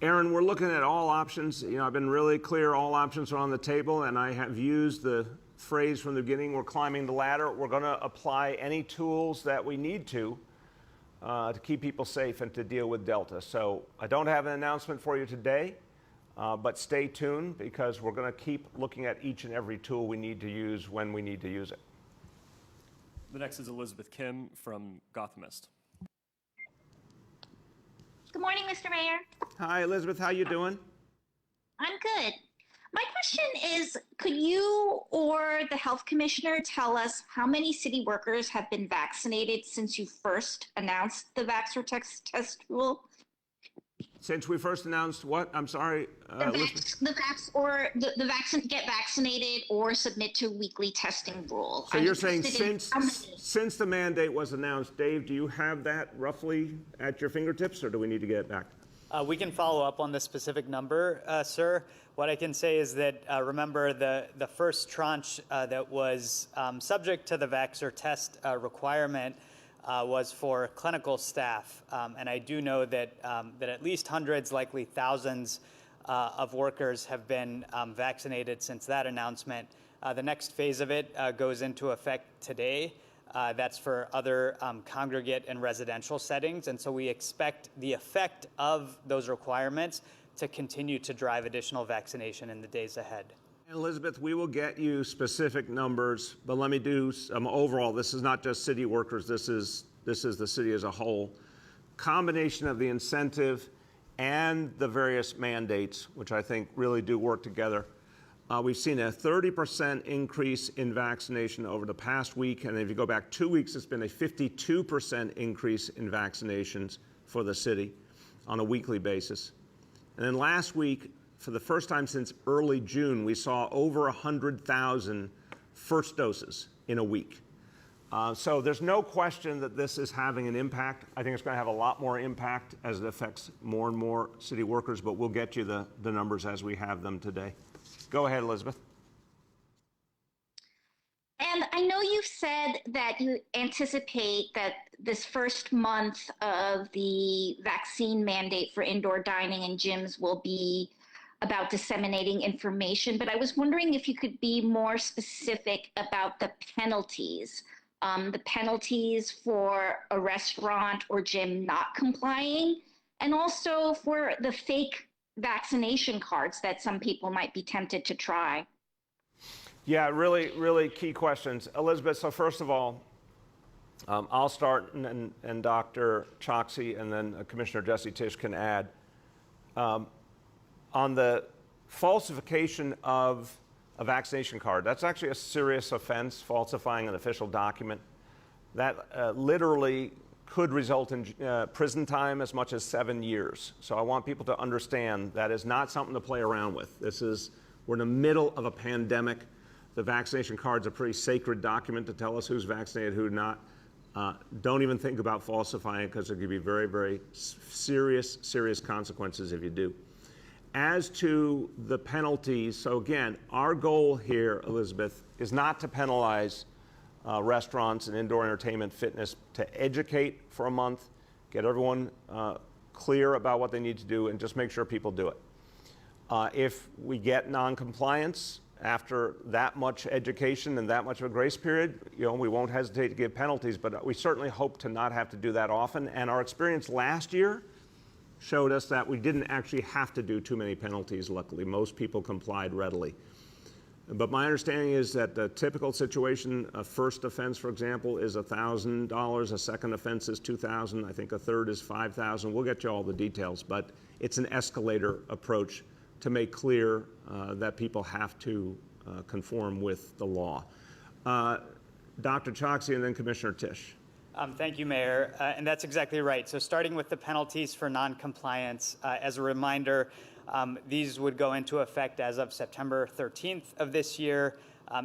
Aaron, we're looking at all options. I've been really clear, all options are on the table, and I have used the phrase from the beginning, we're climbing the ladder. We're going to apply any tools that we need to keep people safe and to deal with Delta. So I don't have an announcement for you today, but stay tuned because we're going to keep looking at each and every tool we need to use when we need to use it. The next is Elizabeth Kim from Gothamist. Good morning, Mr. Mayor. Hi, Elizabeth. How you doing? I'm good. My question is, could you or the health commissioner tell us how many city workers have been vaccinated since you first announced the Vaxxer test rule? Since we first announced what? I'm sorry. The get vaccinated or submit to weekly testing rule. So you're saying since the mandate was announced, Dave, do you have that roughly at your fingertips, or do we need to get it back? We can follow up on the specific number, sir. What I can say is that, remember, the first tranche that was subject to the Vaxxer test requirement was for clinical staff. And I do know that, that at least hundreds, likely thousands of workers have been vaccinated since that announcement. The next phase of it goes into effect today. That's for other congregate and residential settings. And so we expect the effect of those requirements to continue to drive additional vaccination in the days ahead. Elizabeth, we will get you specific numbers, but let me do some overall. This is not just city workers. This is the city as a whole. Combination of the incentive and the various mandates, which I think really do work together. We've seen a 30% increase in vaccination over the past week, and if you go back 2 weeks, it's been a 52% increase in vaccinations for the city on a weekly basis. And then last week, for the first time since early June, we saw over 100,000 first doses in a week. So there's no question that this is having an impact. I think it's going to have a lot more impact as it affects more and more city workers, but we'll get you the numbers as we have them today. Go ahead, Elizabeth. And I know you've said that you anticipate that this first month of the vaccine mandate for indoor dining and gyms will be about disseminating information, but I was wondering if you could be more specific about the penalties. The penalties for a restaurant or gym not complying, and also for the fake vaccination cards that some people might be tempted to try. Yeah, really, really key questions. Elizabeth, so first of all, I'll start and Dr. Choksi and then Commissioner Jesse Tisch can add. On the falsification of a vaccination card, that's actually a serious offense, falsifying an official document. That literally could result in prison time as much as 7 years. So I want people to understand that is not something to play around with. We're in the middle of a pandemic. The vaccination card's a pretty sacred document to tell us who's vaccinated, who not. Don't even think about falsifying it because there could be very, very serious consequences if you do. As to the penalties, so again, our goal here, Elizabeth, is not to penalize restaurants and indoor entertainment, fitness, to educate for a month, get everyone clear about what they need to do, and just make sure people do it. If we get non-compliance after that much education and that much of a grace period, we won't hesitate to give penalties, but we certainly hope to not have to do that often. And our experience last year showed us that we didn't actually have to do too many penalties, luckily. Most people complied readily. But my understanding is that the typical situation, a first offense, for example, is $1,000. A second offense is $2,000. I think a third is $5,000. We'll get you all the details, but it's an escalator approach to make clear that people have to conform with the law. Dr. Choksi and then Commissioner Tisch. Thank you, Mayor. And that's exactly right. So starting with the penalties for noncompliance, as a reminder, these would go into effect as of September 13th of this year.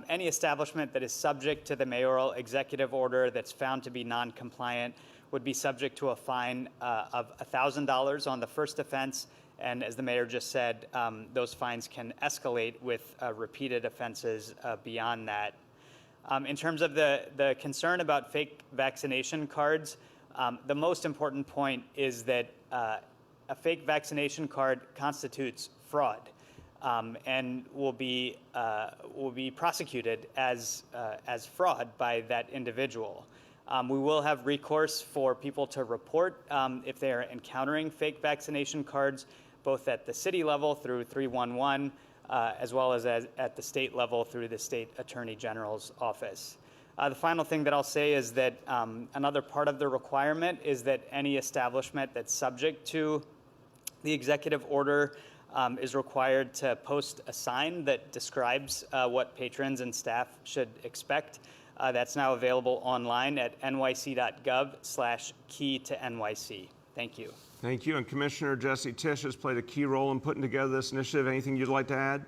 Any establishment that is subject to the mayoral executive order that's found to be non-compliant would be subject to a fine of $1,000 on the first offense. And as the mayor just said, those fines can escalate with repeated offenses beyond that. In terms of the concern about fake vaccination cards, the most important point is that a fake vaccination card constitutes fraud and will be prosecuted as fraud by that individual. We will have recourse for people to report if they are encountering fake vaccination cards, both at the city level through 311, as well as at the state level through the state attorney general's office. The final thing that I'll say is that another part of the requirement is that any establishment that's subject to the executive order is required to post a sign that describes what patrons and staff should expect. That's now available online at nyc.gov/key to NYC. Thank you. Thank you. And Commissioner Jesse Tisch has played a key role in putting together this initiative. Anything you'd like to add?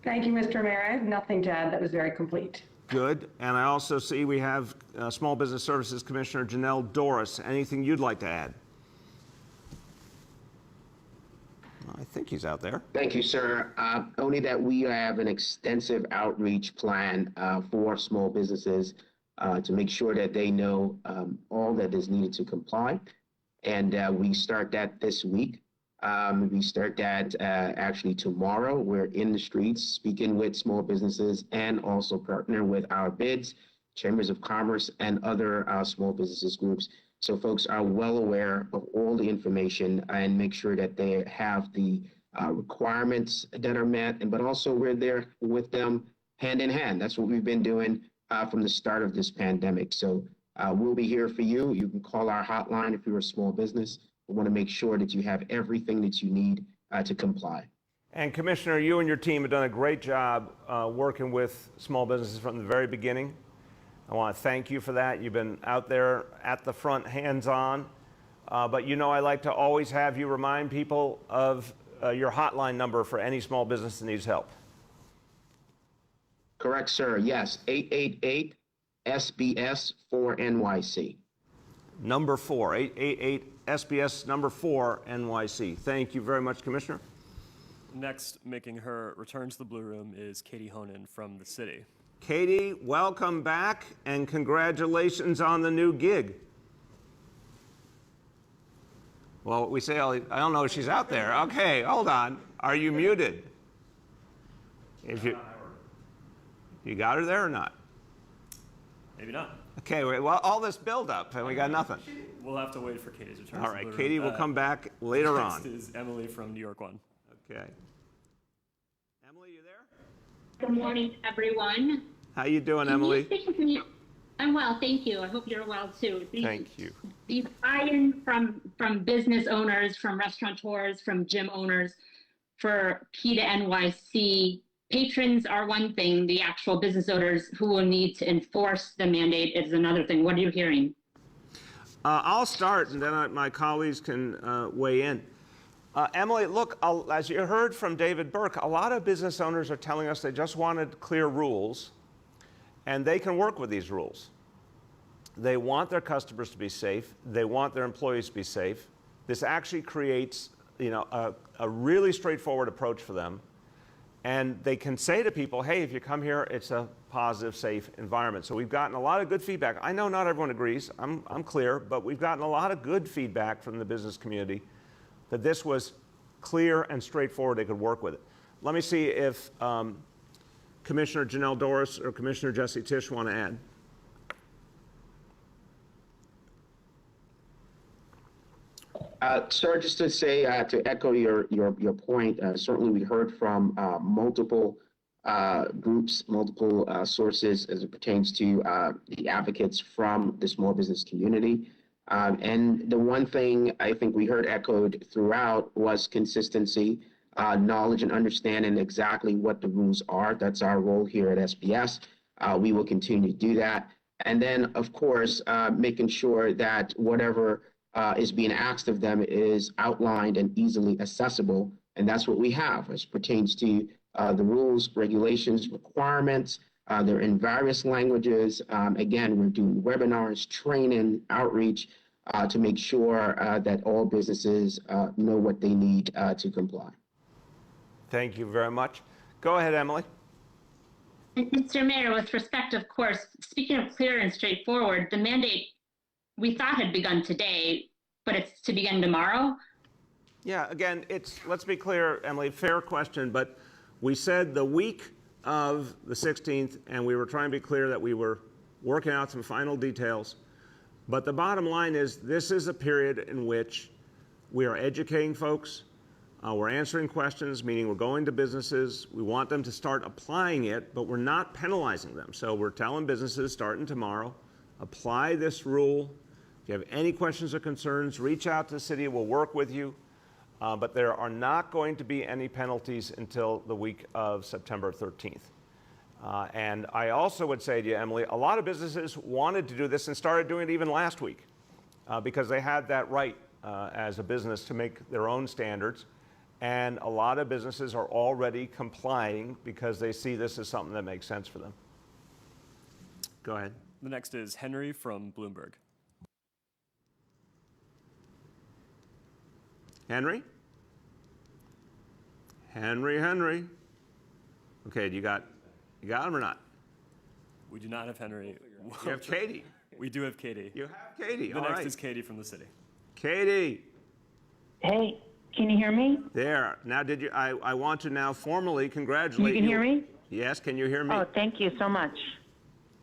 Thank you, Mr. Mayor. I have nothing to add. That was very complete. Good. And I also see we have Small Business Services Commissioner Janelle Doris. Anything you'd like to add? I think he's out there. Thank you, sir. Only that we have an extensive outreach plan for small businesses to make sure that they know all that is needed to comply. And we start that this week. We start that actually tomorrow. We're in the streets speaking with small businesses and also partner with our bids, chambers of commerce, and other small businesses groups. So folks are well aware of all the information and make sure that they have the requirements that are met, but also we're there with them hand in hand. That's what we've been doing from the start of this pandemic. So we'll be here for you. You can call our hotline if you're a small business. We want to make sure that you have everything that you need to comply. And Commissioner, you and your team have done a great job working with small businesses from the very beginning. I want to thank you for that. You've been out there at the front, hands-on. But you know I like to always have you remind people of your hotline number for any small business that needs help. Correct, sir. Yes, 888-SBS-4NYC. Number 4, 888-SBS number 4 NYC. Thank you very much, Commissioner. Next, making her return to the Blue Room is Katie Honan from the city. Katie, welcome back and congratulations on the new gig. Well, we say, I don't know if she's out there. Okay, hold on. Are you muted? If you got her there or not? Maybe not. Okay, well, all this build-up and we got nothing. We'll have to wait for Katie's return. All right, Katie will come back later on. Next is Emily from New York 1. Okay. Emily, you there? Good morning, everyone. How you doing, Emily? I'm well, thank you. I hope you're well too. Thank you. These buy-in from business owners, from restaurateurs, from gym owners for P to NYC. Patrons are one thing. The actual business owners who will need to enforce the mandate is another thing. What are you hearing? I'll start, and then my colleagues can weigh in. Emily, look, as you heard from David Burke, a lot of business owners are telling us they just wanted clear rules, and they can work with these rules. They want their customers to be safe. They want their employees to be safe. This actually creates, a really straightforward approach for them. And they can say to people, hey, if you come here, it's a positive, safe environment. So we've gotten a lot of good feedback. I know not everyone agrees, I'm clear, but we've gotten a lot of good feedback from the business community that this was clear and straightforward, they could work with it. Let me see if Commissioner Janelle Dorris or Commissioner Jesse Tisch want to add. Sir, just to say, to echo your point, certainly we heard from multiple groups, multiple sources as it pertains to the advocates from the small business community. And the one thing I think we heard echoed throughout was consistency, knowledge and understanding exactly what the rules are. That's our role here at SBS. We will continue to do that. And then, of course, making sure that whatever is being asked of them is outlined and easily accessible. And that's what we have as pertains to the rules, regulations, requirements. They're in various languages. Again, we're doing webinars, training, outreach to make sure that all businesses know what they need to comply. Thank you very much. Go ahead, Emily. Mr. Mayor, with respect, of course, speaking of clear and straightforward, the mandate we thought had begun today, but it's to begin tomorrow? Yeah, again, let's be clear, Emily, fair question, but we said the week of the 16th, and we were trying to be clear that we were working out some final details. But the bottom line is this is a period in which we are educating folks, we're answering questions, meaning we're going to businesses, we want them to start applying it, but we're not penalizing them. So we're telling businesses starting tomorrow, apply this rule. If you have any questions or concerns, reach out to the city, we'll work with you. But there are not going to be any penalties until the week of September 13th. And I also would say to you, Emily, a lot of businesses wanted to do this and started doing it even last week because they had that right as a business to make their own standards. And a lot of businesses are already complying because they see this as something that makes sense for them. Go ahead. The next is Henry from Bloomberg. Henry? Henry. Okay, you got him or not? We do not have Henry. You have Katie. We do have Katie. You have Katie, The next is Katie from the city. Katie. Hey, can you hear me? There. Now, I want to now formally congratulate you. You can hear me? Yes, can you hear me? Oh, thank you so much.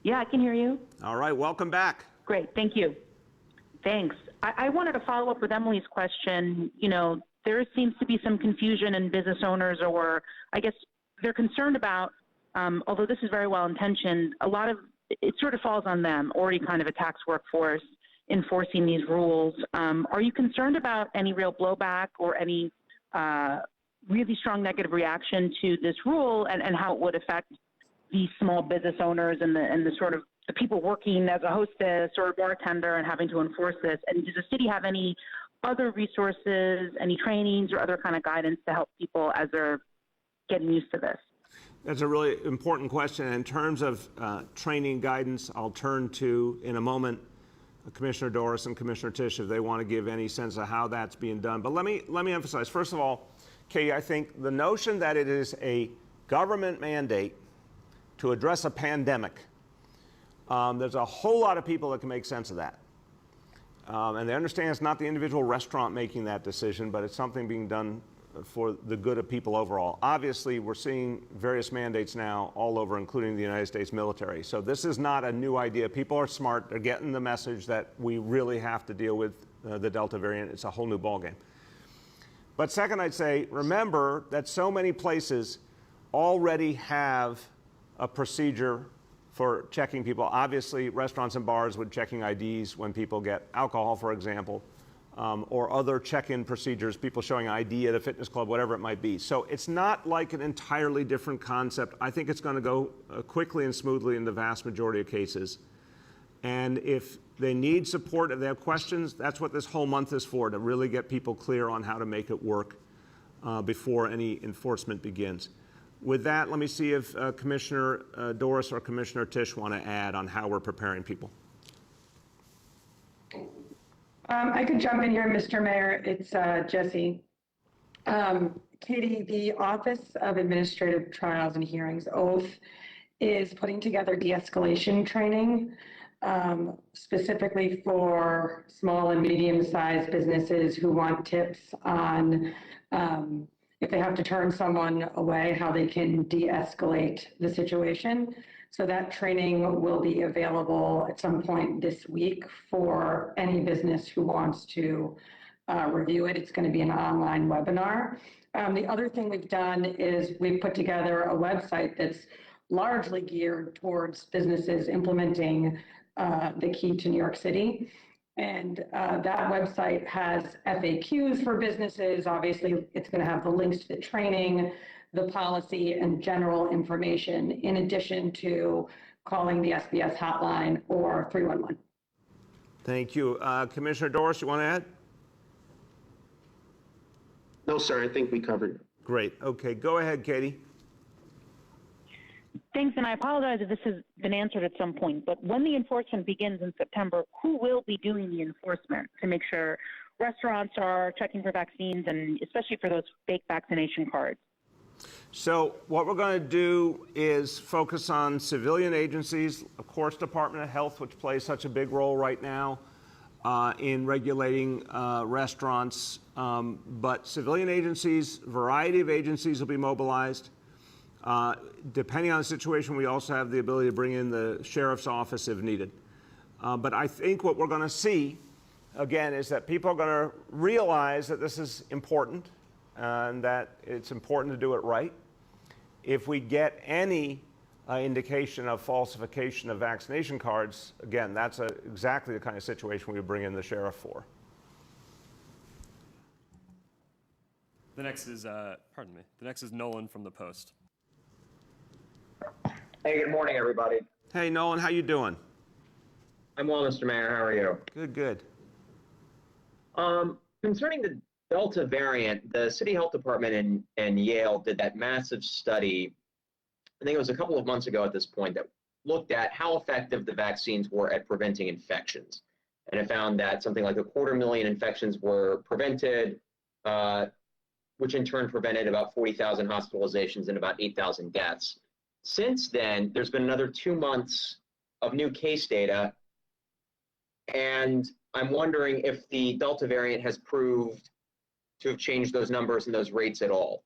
Yeah, I can hear you. All right, welcome back. Great, thank you. Thanks. I wanted to follow up with Emily's question. There seems to be some confusion in business owners, or I guess they're concerned about, although this is very well intentioned, a lot of it sort of falls on them, already kind of a tax workforce enforcing these rules. Are you concerned about any real blowback or any, really strong negative reaction to this rule and how it would affect the small business owners and the sort of the people working as a hostess or a bartender and having to enforce this. And does the city have any other resources, any trainings or other kind of guidance to help people as they're getting used to this? That's a really important question. In terms of training guidance, I'll turn to, in a moment, Commissioner Doris and Commissioner Tisch if they want to give any sense of how that's being done. But let me emphasize, first of all, Katie, I think the notion that it is a government mandate to address a pandemic, there's a whole lot of people that can make sense of that. And they understand it's not the individual restaurant making that decision, but it's something being done for the good of people overall. Obviously, we're seeing various mandates now all over, including the United States military. So this is not a new idea. People are smart. They're getting the message that we really have to deal with the Delta variant. It's a whole new ballgame. But second, I'd say, remember that so many places already have a procedure for checking people. Obviously, restaurants and bars with checking IDs when people get alcohol, for example, or other check-in procedures, people showing ID at a fitness club, whatever it might be. So it's not like an entirely different concept. I think it's going to go quickly and smoothly in the vast majority of cases. And if they need support, if they have questions, that's what this whole month is for, to really get people clear on how to make it work before any enforcement begins. With that, let me see if Commissioner Doris or Commissioner Tisch want to add on how we're preparing people. I could jump in here, Mr. Mayor. It's Jesse. Katie, the Office of Administrative Trials and Hearings, OATH, is putting together de-escalation training specifically for small and medium-sized businesses who want tips on if they have to turn someone away, how they can de-escalate the situation. So that training will be available at some point this week for any business who wants to review it. It's going to be an online webinar. The other thing we've done is we've put together a website that's largely geared towards businesses implementing the key to New York City. And that website has FAQs for businesses. Obviously, it's going to have the links to the training, the policy, and general information, in addition to calling the SBS hotline or 311. Thank you. Commissioner Doris, you want to add? No, sir, I think we covered it. Great. Okay, go ahead, Katie. Thanks, and I apologize if this has been answered at some point, but when the enforcement begins in September, who will be doing the enforcement to make sure restaurants are checking for vaccines, and especially for those fake vaccination cards? So what we're going to do is focus on civilian agencies, of course, Department of Health, which plays such a big role right now in regulating restaurants. But civilian agencies, variety of agencies will be mobilized. Depending on the situation, we also have the ability to bring in the sheriff's office if needed. But I think what we're going to see, again, is that people are going to realize that this is important and that it's important to do it right. If we get any indication of falsification of vaccination cards, again, that's exactly the kind of situation we would bring in the sheriff for. The next is, the next is Nolan from the Post. Hey, good morning, everybody. Hey, Nolan, how you doing? I'm well, Mr. Mayor. How are you? Good, good. Concerning the Delta variant, the City Health Department and Yale did that massive study, I think it was a couple of months ago at this point, that looked at how effective the vaccines were at preventing infections. And it found that something like 250,000 infections were prevented, which in turn prevented about 40,000 hospitalizations and about 8,000 deaths. Since then, there's been another 2 months of new case data, and I'm wondering if the Delta variant has proved to have changed those numbers and those rates at all.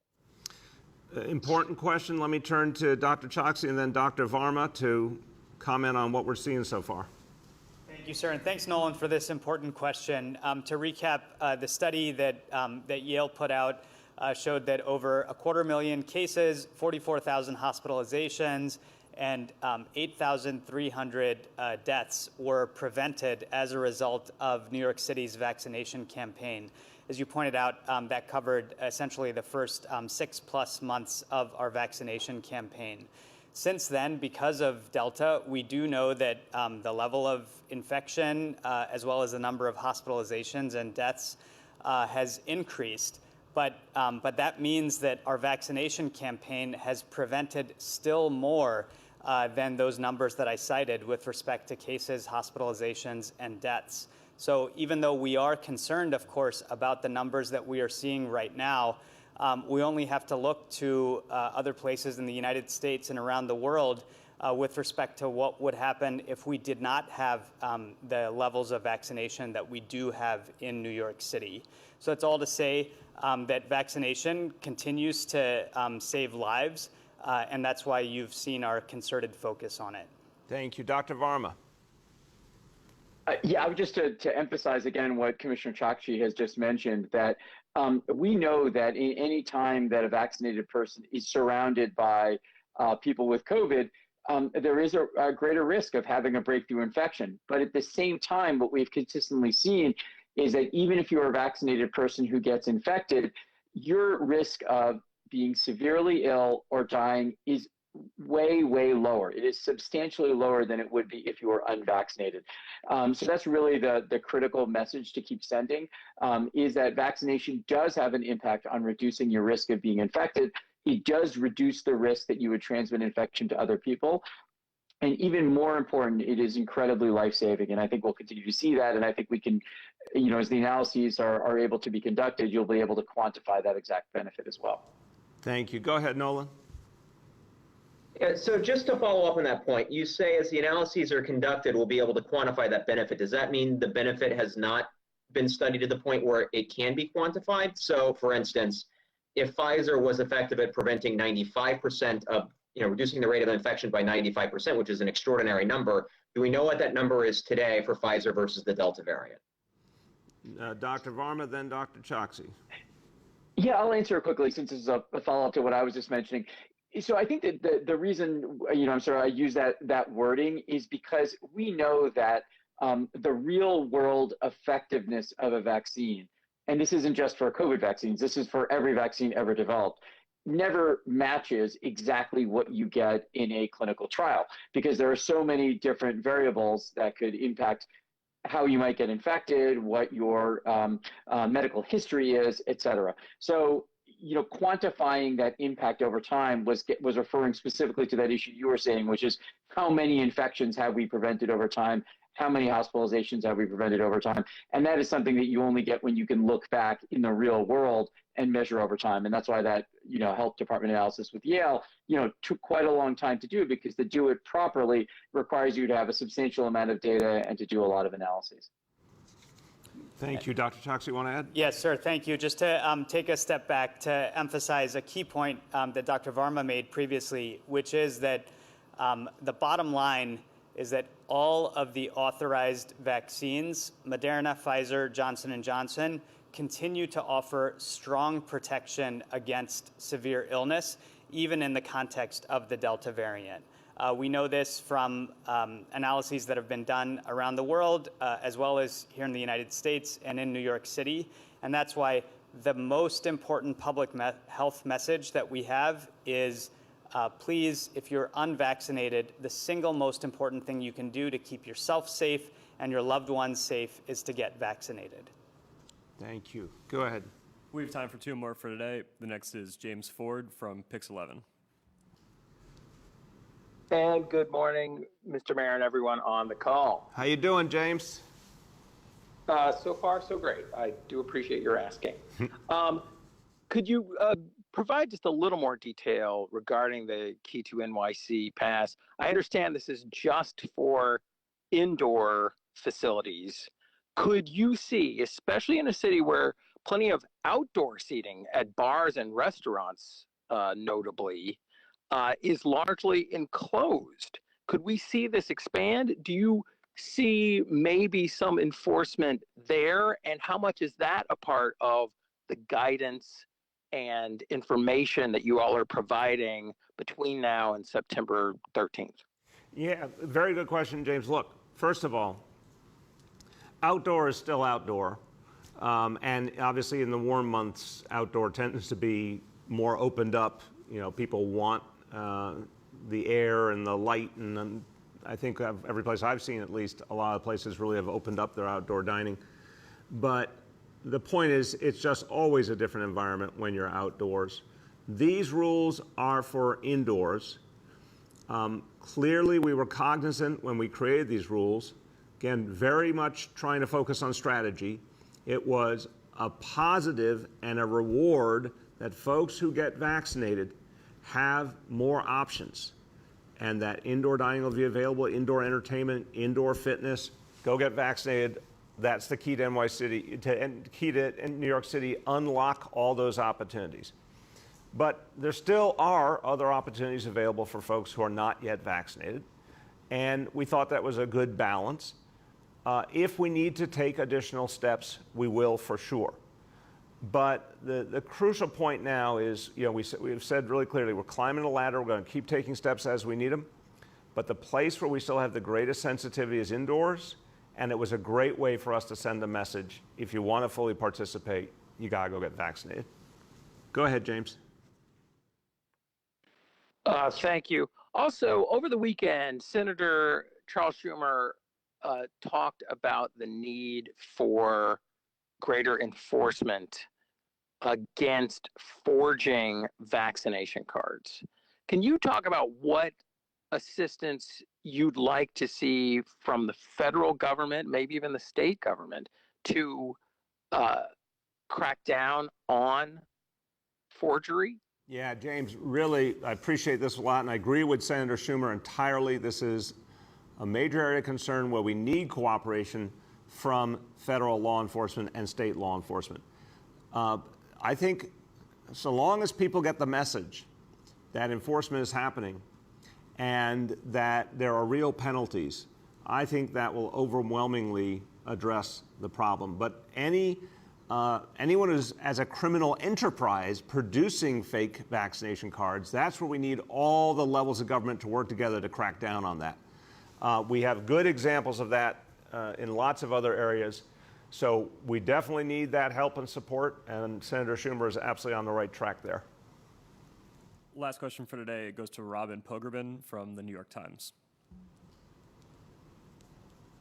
Important question. Let me turn to Dr. Choksi and then Dr. Varma to comment on what we're seeing so far. Thank you, sir, and thanks, Nolan, for this important question. To recap, the study that Yale put out showed that over 250,000 cases, 44,000 hospitalizations, and 8,300 deaths were prevented as a result of New York City's vaccination campaign. As you pointed out, that covered essentially the first 6+ months of our vaccination campaign. Since then, because of Delta, we do know that the level of infection, as well as the number of hospitalizations and deaths, has increased. But that means that our vaccination campaign has prevented still more than those numbers that I cited with respect to cases, hospitalizations, and deaths. So even though we are concerned, of course, about the numbers that we are seeing right now, we only have to look to other places in the United States and around the world with respect to what would happen if we did not have the levels of vaccination that we do have in New York City. So it's all to say that vaccination continues to save lives, and that's why you've seen our concerted focus on it. Thank you. Dr. Varma. Yeah, I would just to emphasize again what Commissioner Chakshi has just mentioned, that we know that in any time that a vaccinated person is surrounded by people with COVID, there is a greater risk of having a breakthrough infection. But at the same time, what we've consistently seen is that even if you're a vaccinated person who gets infected, your risk of being severely ill or dying is way, way lower. It is substantially lower than it would be if you were unvaccinated. So that's really the critical message to keep sending, is that vaccination does have an impact on reducing your risk of being infected. It does reduce the risk that you would transmit infection to other people. And even more important, it is incredibly life-saving. And I think we'll continue to see that. And I think we can, as the analyses are able to be conducted, you'll be able to quantify that exact benefit as well. Thank you. Go ahead, Nolan. Yeah, so just to follow up on that point, you say as the analyses are conducted, we'll be able to quantify that benefit. Does that mean the benefit has not been studied to the point where it can be quantified? So, for instance, if Pfizer was effective at preventing 95% of, reducing the rate of infection by 95%, which is an extraordinary number, do we know what that number is today for Pfizer versus the Delta variant? Dr. Varma, then Dr. Chakshi. Yeah, I'll answer quickly since this is a follow-up to what I was just mentioning. So I think that the reason, I use that wording is because we know that the real world effectiveness of a vaccine, and this isn't just for COVID vaccines, this is for every vaccine ever developed, never matches exactly what you get in a clinical trial, because there are so many different variables that could impact how you might get infected, what your medical history is, et cetera. So, quantifying that impact over time was referring specifically to that issue you were saying, which is how many infections have we prevented over time? How many hospitalizations have we prevented over time? And that is something that you only get when you can look back in the real world and measure over time. And that's why that, health department analysis with Yale, took quite a long time to do, because to do it properly requires you to have a substantial amount of data and to do a lot of analyses. Thank you. Dr. Chakshi, you want to add? Yes, sir. Thank you. Just to take a step back to emphasize a key point that Dr. Varma made previously, which is that the bottom line is that all of the authorized vaccines, Moderna, Pfizer, Johnson & Johnson, continue to offer strong protection against severe illness, even in the context of the Delta variant. We know this from analyses that have been done around the world, as well as here in the United States and in New York City. And that's why the most important public health message that we have is, please, if you're unvaccinated, the single most important thing you can do to keep yourself safe and your loved ones safe is to get vaccinated. Thank you. Go ahead. We have time for two more for today. The next is James Ford from Pix 11. And good morning, Mr. Mayor and everyone on the call. How you doing, James? So far, so great. I do appreciate your asking. Could you provide just a little more detail regarding the Key to NYC pass? I understand this is just for indoor facilities. Could you see, especially in a city where plenty of outdoor seating at bars and restaurants, notably, is largely enclosed, could we see this expand? Do you see maybe some enforcement there? And how much is that a part of the guidance and information that you all are providing between now and September 13th? Yeah, very good question, James. Look, first of all, outdoor is still outdoor. And obviously in the warm months, outdoor tends to be more opened up. You know, people want the air and the light, and I think every place I've seen, at least, a lot of places really have opened up their outdoor dining. But the point is, it's just always a different environment when you're outdoors. These rules are for indoors. Clearly, we were cognizant when we created these rules, again, very much trying to focus on strategy. It was a positive and a reward that folks who get vaccinated have more options, and that indoor dining will be available, indoor entertainment, indoor fitness. Go get vaccinated. That's the key to key to New York City, unlock all those opportunities. But there still are other opportunities available for folks who are not yet vaccinated, and we thought that was a good balance. If we need to take additional steps, we will for sure. But the crucial point now is, you know, we've said really clearly, we're climbing the ladder, we're going to keep taking steps as we need them, but the place where we still have the greatest sensitivity is indoors, and it was a great way for us to send a message. If you want to fully participate, you got to go get vaccinated. Go ahead, James. Thank you. Also, over the weekend, Senator Charles Schumer talked about the need for greater enforcement against forging vaccination cards. Can you talk about what assistance you'd like to see from the federal government, maybe even the state government, to crack down on forgery? Yeah, James, really, I appreciate this a lot, and I agree with Senator Schumer entirely. This is a major area of concern where we need cooperation from federal law enforcement and state law enforcement. I think so long as people get the message that enforcement is happening and that there are real penalties, I think that will overwhelmingly address the problem. But anyone who's, as a criminal enterprise, producing fake vaccination cards, that's where we need all the levels of government to work together to crack down on that. We have good examples of that in lots of other areas. So we definitely need that help and support, and Senator Schumer is absolutely on the right track there. Last question for today goes to Robin Pogrebin from the New York Times.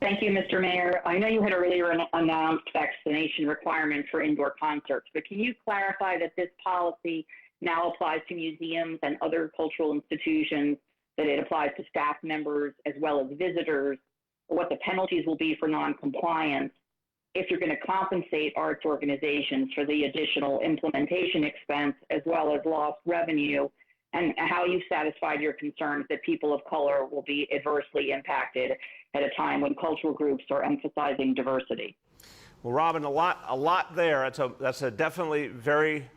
Thank you, Mr. Mayor. I know you had earlier announced vaccination requirements for indoor concerts, but can you clarify that this policy now applies to museums and other cultural institutions, that it applies to staff members as well as visitors, what the penalties will be for non-compliance, if you're going to compensate arts organizations for the additional implementation expense as well as lost revenue, and how you've satisfied your concerns that people of color will be adversely impacted at a time when cultural groups are emphasizing diversity. Well, Robin, a lot there. That's a definitely very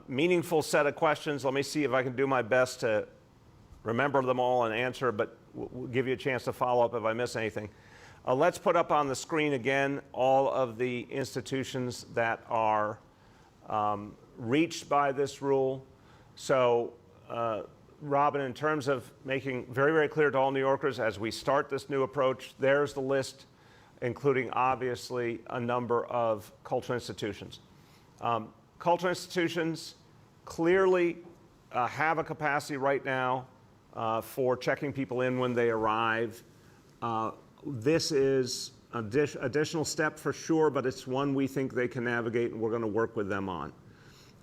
meaningful set of questions. Let me see if I can do my best to remember them all and answer, but we'll give you a chance to follow up if I miss anything. Let's put up on the screen again all of the institutions that are reached by this rule. So, Robin, in terms of making very, very clear to all New Yorkers as we start this new approach, there's the list, including obviously a number of cultural institutions. Cultural institutions clearly have a capacity right now for checking people in when they arrive. This is an additional step for sure, but it's one we think they can navigate, and we're going to work with them on.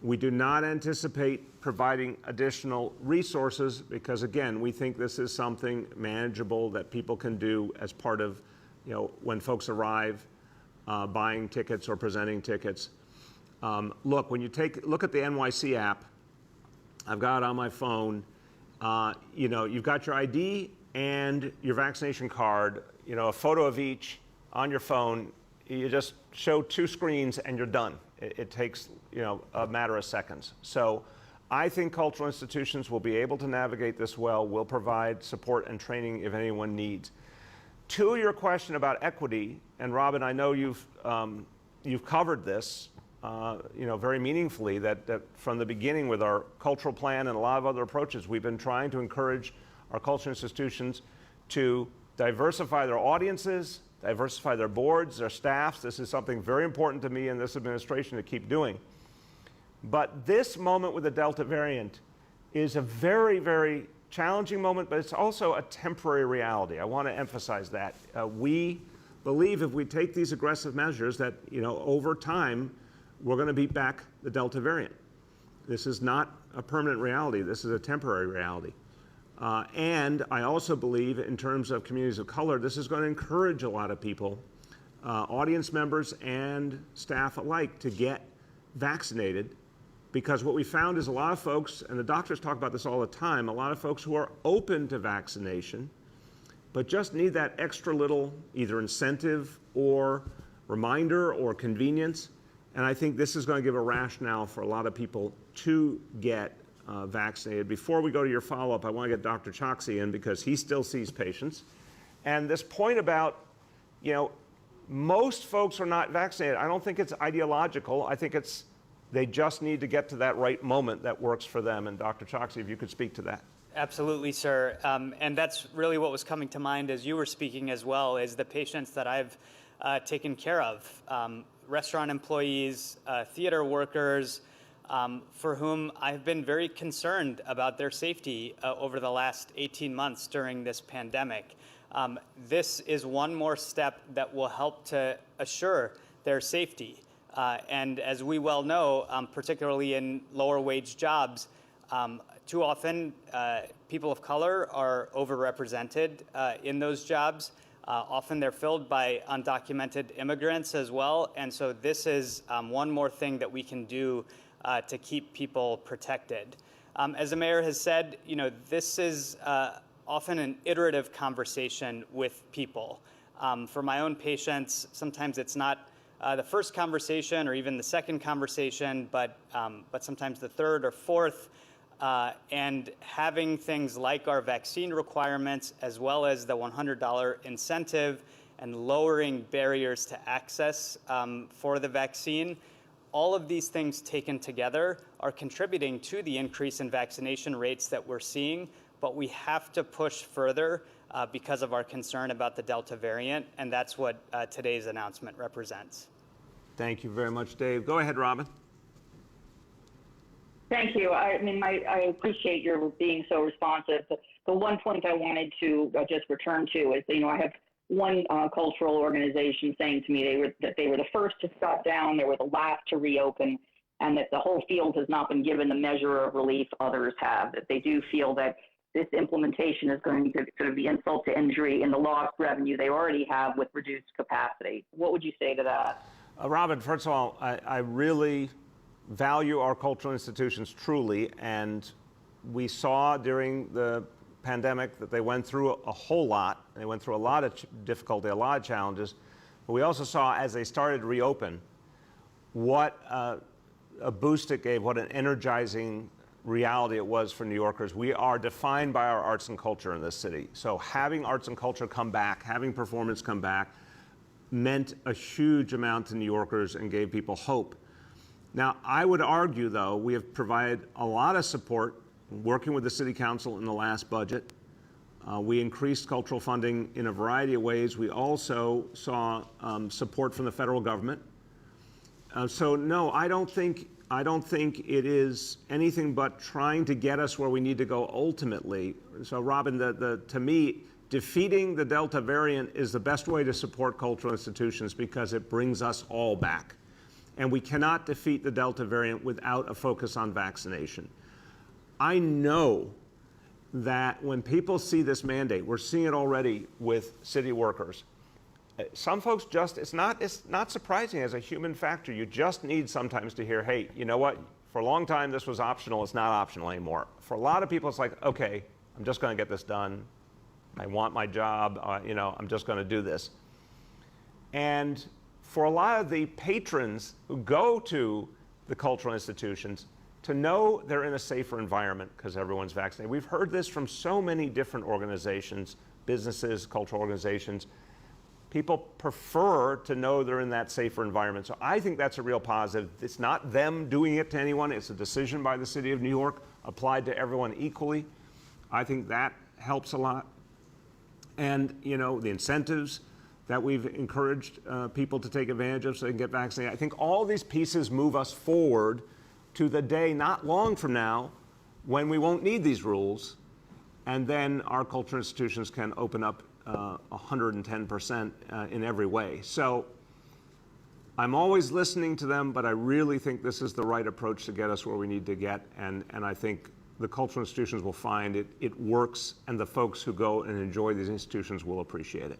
We do not anticipate providing additional resources because, again, we think this is something manageable that people can do as part of, you know, when folks arrive, buying tickets or presenting tickets. Look, when you look at the NYC app, I've got it on my phone. You know, you've got your ID and your vaccination card, you know, a photo of each on your phone. You just show two screens and you're done. It takes, you know, a matter of seconds. So I think cultural institutions will be able to navigate this well. We'll provide support and training if anyone needs. To your question about equity, and Robin, I know you've covered this, very meaningfully that from the beginning with our cultural plan and a lot of other approaches, we've been trying to encourage our cultural institutions to diversify their audiences, diversify their boards, their staffs. This is something very important to me and this administration to keep doing. But this moment with the Delta variant is a very, very challenging moment, but it's also a temporary reality. I want to emphasize that. We believe if we take these aggressive measures that, over time, we're going to beat back the Delta variant. This is not a permanent reality. This is a temporary reality. And I also believe in terms of communities of color, this is going to encourage a lot of people, audience members and staff alike, to get vaccinated, because what we found is a lot of folks, and the doctors talk about this all the time, a lot of folks who are open to vaccination, but just need that extra little either incentive or reminder or convenience. And I think this is going to give a rationale for a lot of people to get vaccinated. Before we go to your follow-up, I want to get Dr. Choksi in because he still sees patients. And this point about, most folks are not vaccinated. I don't think it's ideological. I think they just need to get to that right moment that works for them. And Dr. Choksi, if you could speak to that. Absolutely, sir. And that's really what was coming to mind as you were speaking as well, is the patients that I've taken care of. Restaurant employees, theater workers, for whom I've been very concerned about their safety over the last 18 months during this pandemic. This is one more step that will help to assure their safety. And as we well know, particularly in lower wage jobs, too often people of color are overrepresented in those jobs. Often they're filled by undocumented immigrants as well. And so this is one more thing that we can do to keep people protected. As the mayor has said, this is often an iterative conversation with people. For my own patients, sometimes it's not the first conversation or even the second conversation, but sometimes the third or fourth. And having things like our vaccine requirements, as well as the $100 incentive and lowering barriers to access for the vaccine, all of these things taken together are contributing to the increase in vaccination rates that we're seeing, but we have to push further because of our concern about the Delta variant, and that's what today's announcement represents. Thank you very much, Dave. Go ahead, Robin. Thank you. I appreciate your being so responsive. The one point I wanted to just return to is, I have one cultural organization saying to me that they were the first to shut down, they were the last to reopen, and that the whole field has not been given the measure of relief others have, that they do feel that this implementation is going to sort of be insult to injury in the lost revenue they already have with reduced capacity. What would you say to that? Robin, first of all, I really value our cultural institutions truly, and we saw during the pandemic that they went through a whole lot. They went through a lot of difficulty, a lot of challenges, but we also saw as they started to reopen what a boost it gave, what an energizing reality it was for New Yorkers. We are defined by our arts and culture in this city. So having arts and culture come back, having performance come back, meant a huge amount to New Yorkers and gave people hope. Now, I would argue, though, we have provided a lot of support working with the City Council in the last budget. We increased cultural funding in a variety of ways. We also saw support from the federal government. So no, I don't think it is anything but trying to get us where we need to go ultimately. So Robin, to me, defeating the Delta variant is the best way to support cultural institutions because it brings us all back. And we cannot defeat the Delta variant without a focus on vaccination. I know that when people see this mandate, we're seeing it already with city workers. Some folks it's not surprising as a human factor. You just need sometimes to hear, hey, you know what? For a long time, this was optional. It's not optional anymore. For a lot of people, it's like, okay, I'm just going to get this done. I want my job. I'm just going to do this. And for a lot of the patrons who go to the cultural institutions, to know they're in a safer environment because everyone's vaccinated. We've heard this from so many different organizations, businesses, cultural organizations. People prefer to know they're in that safer environment. So I think that's a real positive. It's not them doing it to anyone. It's a decision by the city of New York applied to everyone equally. I think that helps a lot. And, you know, the incentives that we've encouraged people to take advantage of so they can get vaccinated. I think all these pieces move us forward to the day not long from now when we won't need these rules, and then our cultural institutions can open up 110% in every way. So I'm always listening to them, but I really think this is the right approach to get us where we need to get, and I think the cultural institutions will find it works, and the folks who go and enjoy these institutions will appreciate it.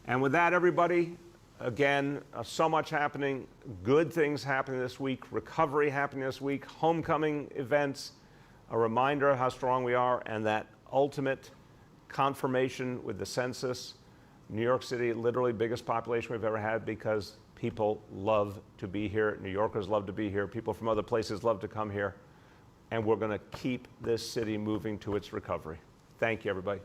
And with that, everybody, again, so much happening, good things happening this week, recovery happening this week, homecoming events, a reminder of how strong we are, and that ultimate confirmation with the census. New York City, literally biggest population we've ever had because people love to be here. New Yorkers love to be here. People from other places love to come here. And we're going to keep this city moving to its recovery. Thank you, everybody.